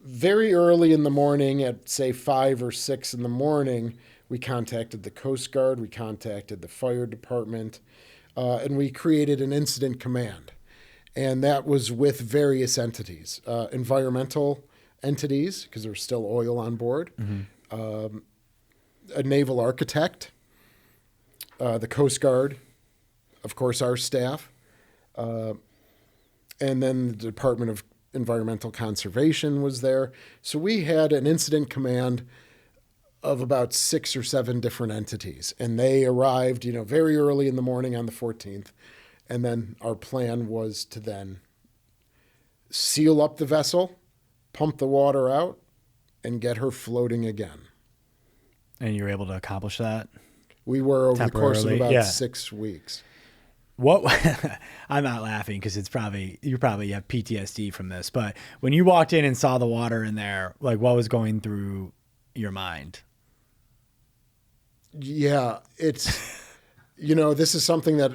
very early in the morning at say 5 or 6 in the morning, we contacted the Coast Guard, we contacted the fire department, and we created an incident command. And that was with various entities, environmental entities, because there was still oil on board, mm-hmm. A naval architect, the Coast Guard, of course, our staff, and then the Department of Environmental Conservation was there. So we had an incident command of about 6 or 7 different entities. And they arrived, very early in the morning on the 14th. And then our plan was to then seal up the vessel, pump the water out, and get her floating again. And you were able to accomplish that? We were over the course of about 6 weeks. What? I'm not laughing because you probably have PTSD from this. But when you walked in and saw the water in there, like what was going through your mind? Yeah, it's, this is something that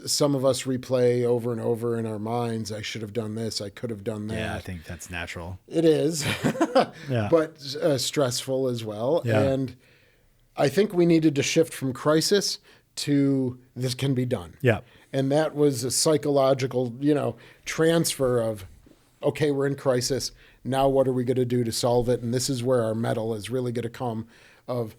some of us replay over and over in our minds. I should have done this. I could have done that. Yeah, I think that's natural. It is, yeah. But stressful as well. Yeah. And I think we needed to shift from crisis to this can be done. Yeah. And that was a psychological, transfer of, okay, we're in crisis. Now what are we going to do to solve it? And this is where our mettle is really going to come of,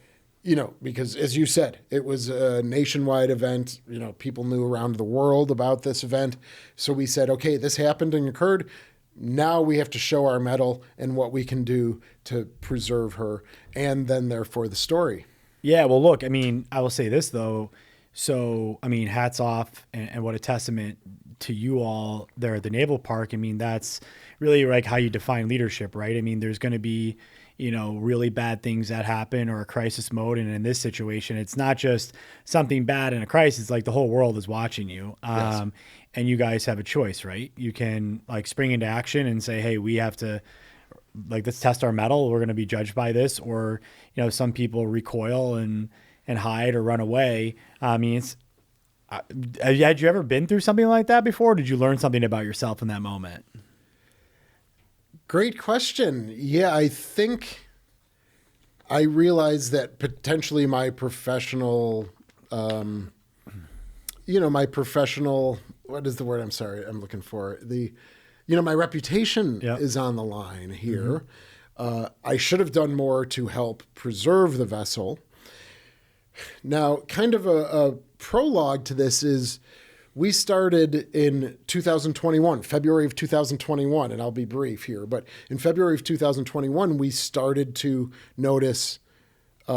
because as you said, it was a nationwide event. People knew around the world about this event. So we said, okay, this happened and occurred. Now we have to show our mettle and what we can do to preserve her, and then therefore the story. Yeah, well, look, I mean, I will say this, though. So, I mean, hats off, and what a testament to you all there at the Naval Park. I mean, that's really like how you define leadership, right? I mean, there's going to be, really bad things that happen or a crisis mode. And in this situation, it's not just something bad in a crisis, like the whole world is watching you. Yes. And you guys have a choice, right? You can like spring into action and say, hey, we have to, like, let's test our mettle. We're going to be judged by this. Or, some people recoil and hide or run away. I mean, had you ever been through something like that before? Or did you learn something about yourself in that moment? Great question. Yeah, I think I realized that potentially my professional, what is the word? I'm sorry, I'm looking for my reputation is on the line here. I should have done more to help preserve the vessel. Now, kind of a prologue to this is we started in 2021, February of 2021, and I'll be brief here, but in February of 2021, we started to notice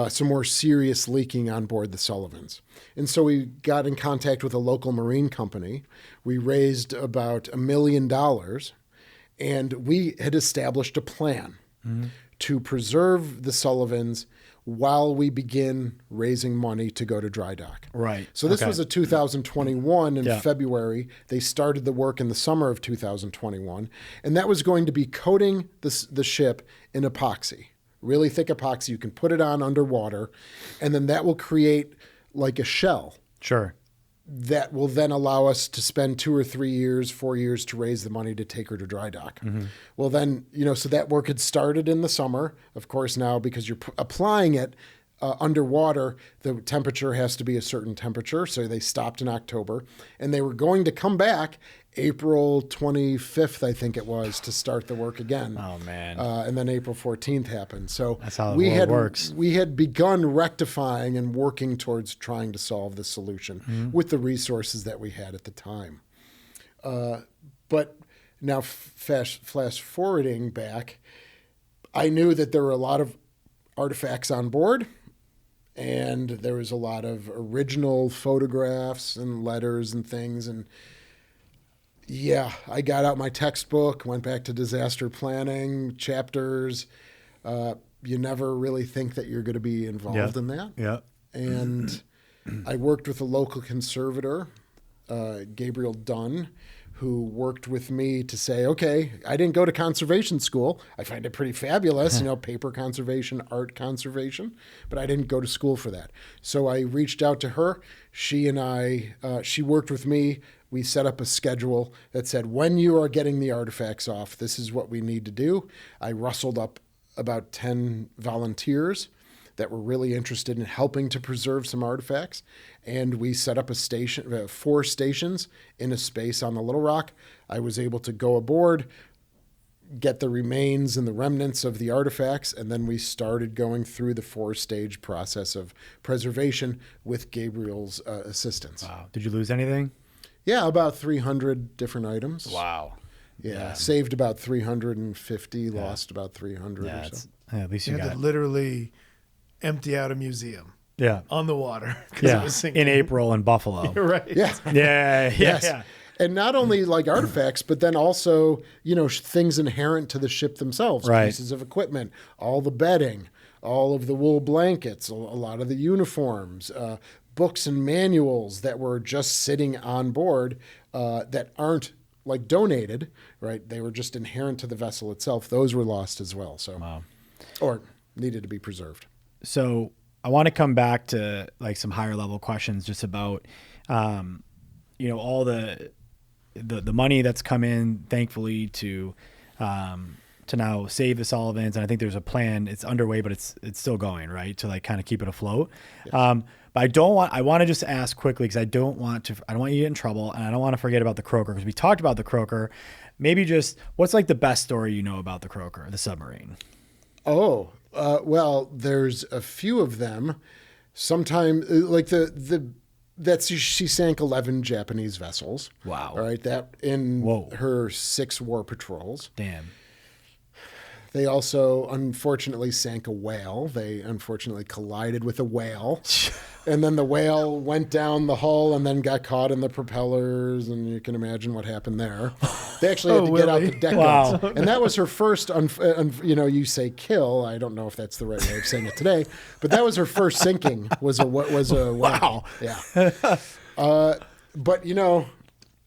some more serious leaking on board the Sullivans. And so we got in contact with a local marine company. We raised about $1 million, and we had established a plan to preserve the Sullivans while we begin raising money to go to dry dock. Right. So this was a 2021 in February. They started the work in the summer of 2021, and that was going to be coating the ship in epoxy, really thick epoxy. You can put it on underwater, and then that will create like a shell. Sure. That will then allow us to spend 2 or 3 years, 4 years to raise the money to take her to dry dock. Well, then, so that work had started in the summer. Of course, now because you're applying it underwater, the temperature has to be a certain temperature. So they stopped in October, and they were going to come back April 25th, I think it was, to start the work again. Oh, man. And then April 14th happened. So that's how the world works. We had begun rectifying and working towards trying to solve the solution with the resources that we had at the time. But now flash forwarding back, I knew that there were a lot of artifacts on board, and there was a lot of original photographs and letters and things, and yeah, I got out my textbook, went back to disaster planning chapters. You never really think that you're going to be involved in that. Yeah. And I worked with a local conservator, Gabriel Dunn, who worked with me to say, okay, I didn't go to conservation school. I find it pretty fabulous, paper conservation, art conservation, but I didn't go to school for that. So I reached out to her. She worked with me. We set up a schedule that said, when you are getting the artifacts off, this is what we need to do. I rustled up about 10 volunteers that were really interested in helping to preserve some artifacts. And we set up 4 stations in a space on the Little Rock. I was able to go aboard, get the remains and the remnants of the artifacts, and then we started going through the 4-stage process of preservation with Gabriel's assistance. Wow. Did you lose anything? Yeah, about 300 different items. Wow. Yeah. Saved about 350, lost about 300 or so. At least you had got to literally empty out a museum. Yeah. On the water. Yeah. It was sinking. In April in Buffalo. Right. Yeah. Yeah. Yes. Yeah. And not only like artifacts, but then also, things inherent to the ship themselves. Right. Pieces of equipment, all the bedding, all of the wool blankets, a lot of the uniforms, books and manuals that were just sitting on board that aren't like donated, right? They were just inherent to the vessel itself. Those were lost as well. So, or needed to be preserved. So I want to come back to like some higher level questions just about, all the money that's come in, thankfully, to now save the Sullivans. And I think there's a plan. It's underway, but it's still going, right? To like kind of keep it afloat. Yes. But I want to just ask quickly, because I don't want you to get in trouble, and I don't want to forget about the Croaker, because we talked about the Croaker. Maybe just what's like the best story you know about the Croaker, the submarine? Oh, well, there's a few of them. Sometimes like the She sank 11 Japanese vessels. Wow. All right, that in her 6 war patrols. Damn. They also unfortunately sank a whale. They unfortunately collided with a whale. And then the whale went down the hull and then got caught in the propellers, and you can imagine what happened there. They actually had to get out the deck guns. And that was her first, you say kill. I don't know if that's the right way of saying it today, but that was her first sinking, was a wow. Yeah. But, the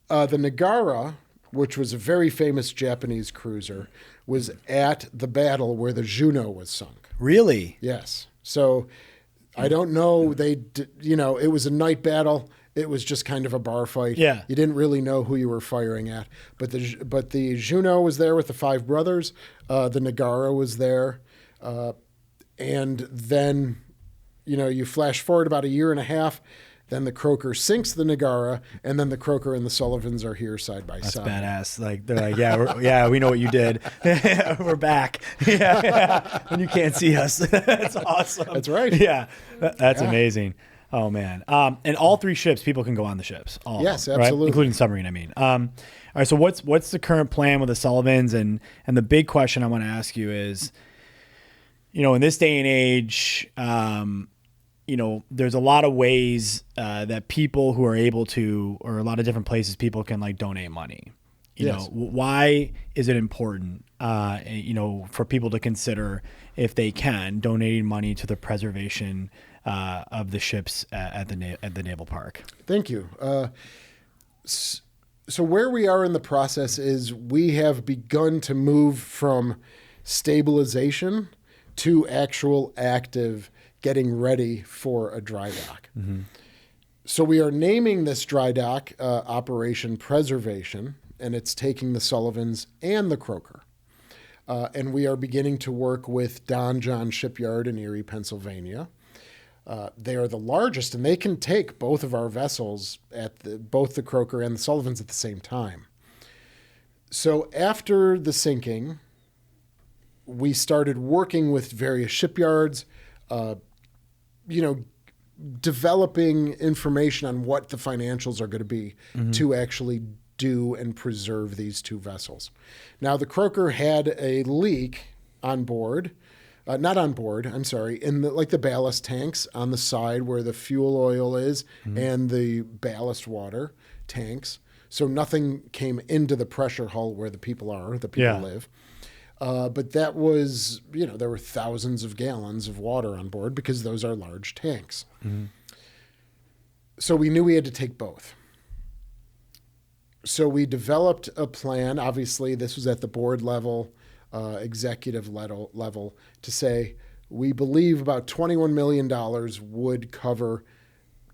Nagara, which was a very famous Japanese cruiser, was at the battle where the Juneau was sunk. Really? Yes. So I don't know. It was a night battle. It was just kind of a bar fight. Yeah. You didn't really know who you were firing at. But the Juneau was there with the 5 brothers. The Nagara was there. And then, you flash forward about a year and a half. Then the Croaker sinks the Nagara, and then the Croaker and the Sullivans are here side by side. That's badass. Like they're like, we know what you did. We're back. Yeah, and you can't see us. That's awesome. That's right. Yeah, that's amazing. Oh man. And all 3 ships, people can go on the ships. Yes, right? absolutely, including submarine. I mean, all right. So what's the current plan with the Sullivans? And the big question I want to ask you is, in this day and age, there's a lot of ways that people who are able to, or a lot of different places people can like donate money. Why is it important, for people to consider, if they can, donating money to the preservation of the ships at the naval park? Thank you. So where we are in the process is we have begun to move from stabilization to actual active getting ready for a dry dock. Mm-hmm. So we are naming this dry dock Operation Preservation, and it's taking the Sullivans and the Croaker. And we are beginning to work with Don John Shipyard in Erie, Pennsylvania. They are the largest, and they can take both of our vessels both the Croaker and the Sullivans at the same time. So after the sinking, we started working with various shipyards, developing information on what the financials are going to be to actually do and preserve these 2 vessels. Now, the Croaker had a leak on board, in the ballast tanks on the side where the fuel oil is and the ballast water tanks. So nothing came into the pressure hull where the people live. But that was, there were thousands of gallons of water on board because those are large tanks. Mm-hmm. So we knew we had to take both. So we developed a plan. Obviously, this was at the board level, executive level, to say we believe about $21 million would cover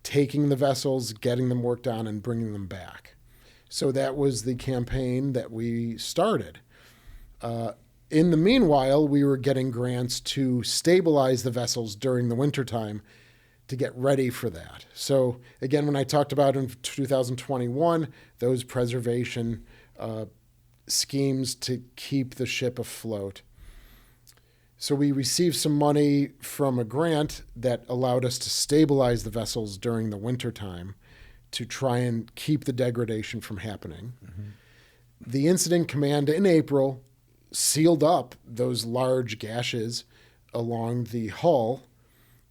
taking the vessels, getting them worked on, and bringing them back. So that was the campaign that we started. In the meanwhile, we were getting grants to stabilize the vessels during the wintertime to get ready for that. So again, when I talked about in 2021, those preservation schemes to keep the ship afloat. So we received some money from a grant that allowed us to stabilize the vessels during the wintertime to try and keep the degradation from happening. Mm-hmm. The incident command in April sealed up those large gashes along the hull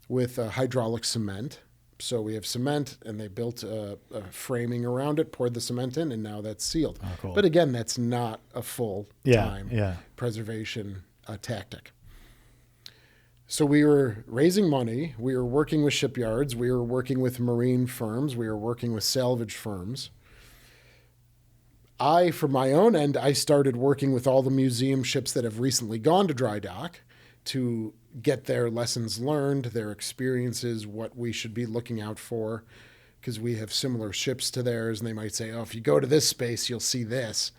with hydraulic cement. So we have cement, and they built a framing around it, poured the cement in, and now that's sealed. Oh, cool. But again, that's not a full-time preservation tactic. So we were raising money. We were working with shipyards. We were working with marine firms. We were working with salvage firms. From my own end, I started working with all the museum ships that have recently gone to dry dock to get their lessons learned, their experiences, what we should be looking out for, because we have similar ships to theirs, and they might say, if you go to this space, you'll see this,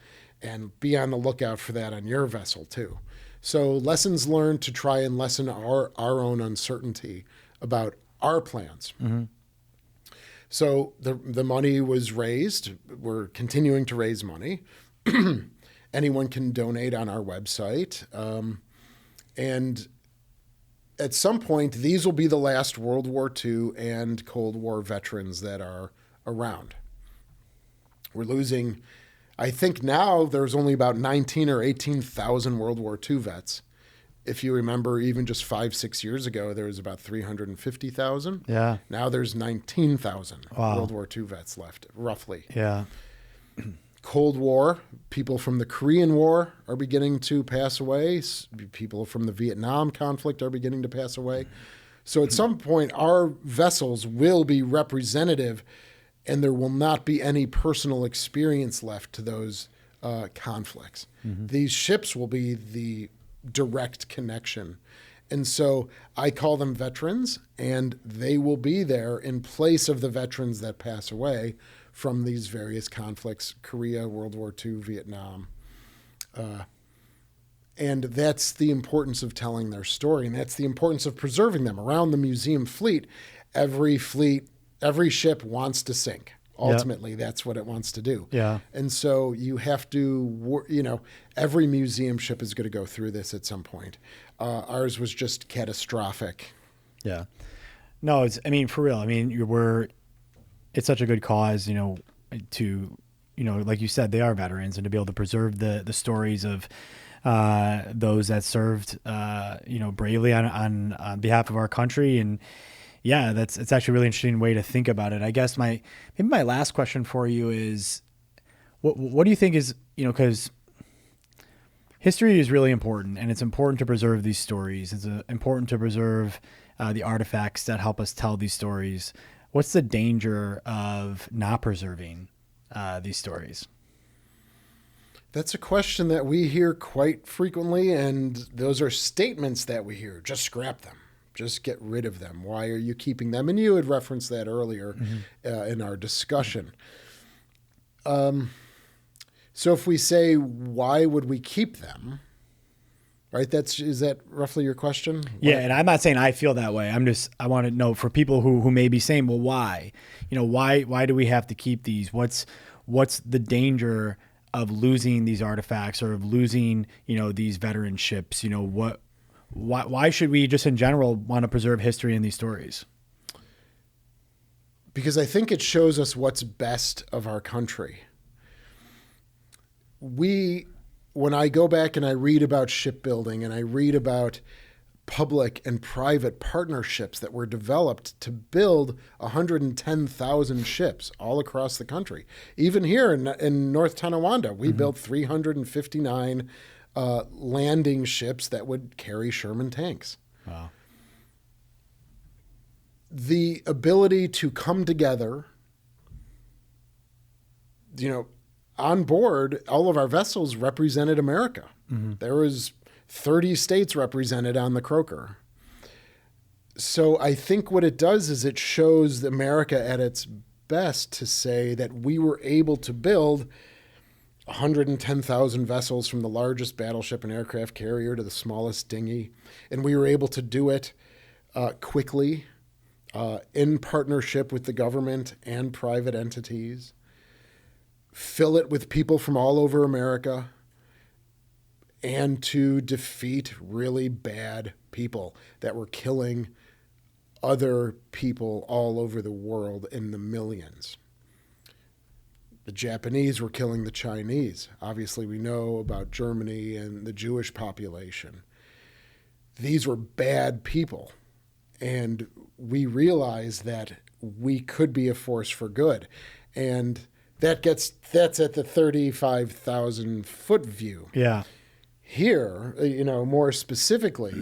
and be on the lookout for that on your vessel too. So lessons learned to try and lessen our own uncertainty about our plans. Mm-hmm. So the money was raised. We're continuing to raise money. Anyone can donate on our website. And at some point, these will be the last World War II and Cold War veterans that are around. We're losing, I think now there's only about 19 or 18,000 World War II vets. If you remember, even just 5-6 years ago, there was about 350,000. Yeah. Now there's 19,000 Wow. World War II vets left, roughly. Yeah. Cold War, people from the Korean War are beginning to pass away. People from the Vietnam conflict are beginning to pass away. So at some point, our vessels will be representative, and there will not be any personal experience left to those conflicts. These ships will be the direct connection. And so I call them veterans, and they will be there in place of the veterans that pass away from these various conflicts, Korea, World War II, Vietnam. And that's the importance of telling their story, and that's the importance of preserving them. Around the museum fleet, every ship wants to sink. Ultimately, that's what it wants to do. Yeah. And so you have to, every museum ship is going to go through this at some point. Ours was just catastrophic. Yeah. No, for real. It's such a good cause, like you said, they are veterans, and to be able to preserve the stories of those that served, bravely on behalf of our country. And yeah, it's actually a really interesting way to think about it. I guess maybe my last question for you is, what do you think is, because history is really important, and it's important to preserve these stories. It's important to preserve the artifacts that help us tell these stories. What's the danger of not preserving these stories? That's a question that we hear quite frequently, and those are statements that we hear. Just scrap them. Just get rid of them. Why are you keeping them? And you had referenced that earlier in our discussion. So if we say, why would we keep them? Right? Is that roughly your question? Yeah, and I'm not saying I feel that way. I want to know for people who may be saying, well, why? Why do we have to keep these? What's the danger of losing these artifacts, or of losing, these veteran ships? Why should we just in general want to preserve history in these stories? Because I think it shows us what's best of our country. When I go back and I read about shipbuilding, and I read about public and private partnerships that were developed to build 110,000 ships all across the country. Even here in North Tonawanda, we built 359 landing ships that would carry Sherman tanks. Wow. The ability to come together, on board, all of our vessels represented America. There was 30 states represented on the Croaker. So I think what it does is it shows America at its best to say that we were able to build 110,000 vessels, from the largest battleship and aircraft carrier to the smallest dinghy. And we were able to do it quickly, in partnership with the government and private entities. Fill it with people from all over America, and to defeat really bad people that were killing other people all over the world in the millions. The Japanese were killing the Chinese. Obviously, we know about Germany and the Jewish population. These were bad people, and we realized that we could be a force for good. And that's at the 35,000 foot view. Yeah. Here, more specifically,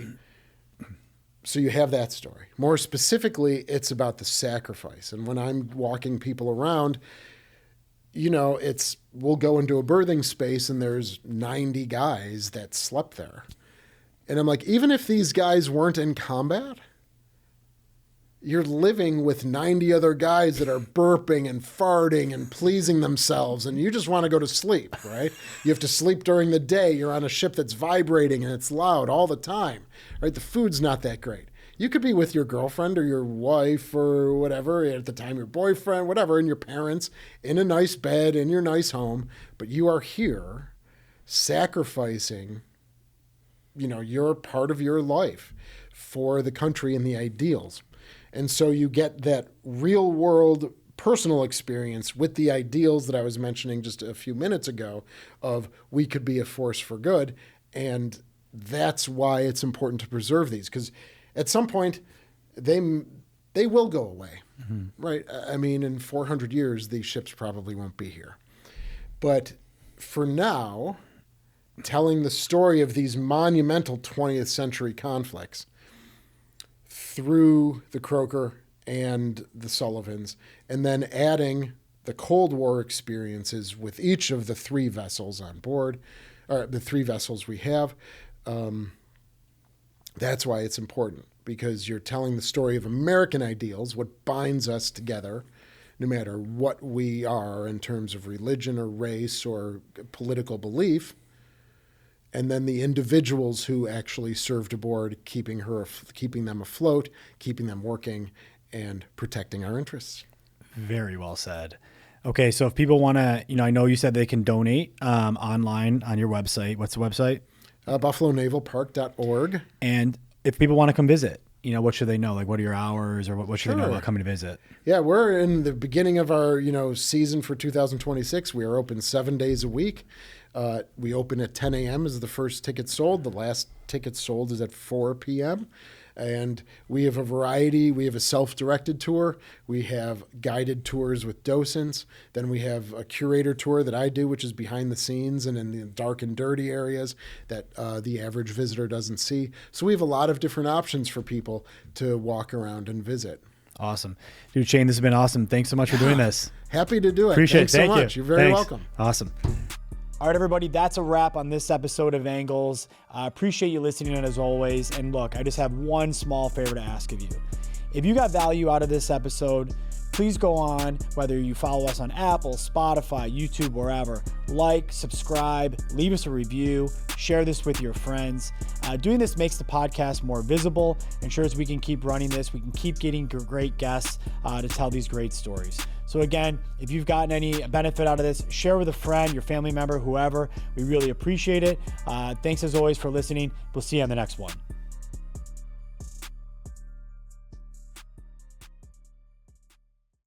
so you have that story. More specifically, it's about the sacrifice. And when I'm walking people around, we'll go into a berthing space and there's 90 guys that slept there. And I'm like, even if these guys weren't in combat, you're living with 90 other guys that are burping and farting and pleasing themselves, and you just want to go to sleep, right? You have to sleep during the day. You're on a ship that's vibrating and it's loud all the time, right? The food's not that great. You could be with your girlfriend or your wife or whatever, at the time your boyfriend, whatever, and your parents in a nice bed in your nice home, but you are here sacrificing you're part of your life for the country and the ideals. And so you get that real world personal experience with the ideals that I was mentioning just a few minutes ago of we could be a force for good. And that's why it's important to preserve these, because at some point they will go away, right? I mean, in 400 years, these ships probably won't be here. But for now, telling the story of these monumental 20th century conflicts through the Croaker and the Sullivans, and then adding the Cold War experiences with each of the three vessels on board, or the three vessels we have, that's why it's important, because you're telling the story of American ideals, what binds us together, no matter what we are in terms of religion or race or political belief, and then the individuals who actually served aboard, keeping them afloat, keeping them working, and protecting our interests. Very well said. Okay, so if people want to, I know you said they can donate online on your website. What's the website? BuffaloNavalPark.org. And if people want to come visit, what should they know? Like, what are your hours, or what should they know about coming to visit? Yeah, we're in the beginning of our, season for 2026. We are open 7 days a week. We open at 10 a.m. is the first ticket sold. The last ticket sold is at 4 p.m. And we have a variety. We have a self-directed tour. We have guided tours with docents. Then we have a curator tour that I do, which is behind the scenes and in the dark and dirty areas that the average visitor doesn't see. So we have a lot of different options for people to walk around and visit. Awesome. Dude, Shane, this has been awesome. Thanks so much for doing this. Happy to do it. Appreciate Thanks it. Thank so much. you. You're very Thanks. welcome. Awesome. All right, everybody, that's a wrap on this episode of Angles. I appreciate you listening as always. And look, I just have one small favor to ask of you. If you got value out of this episode, please go on, whether you follow us on Apple, Spotify, YouTube, wherever, like, subscribe, leave us a review, share this with your friends. Doing this makes the podcast more visible, ensures we can keep running this, we can keep getting great guests to tell these great stories. So again, if you've gotten any benefit out of this, share with a friend, your family member, whoever. We really appreciate it. Thanks as always for listening. We'll see you on the next one.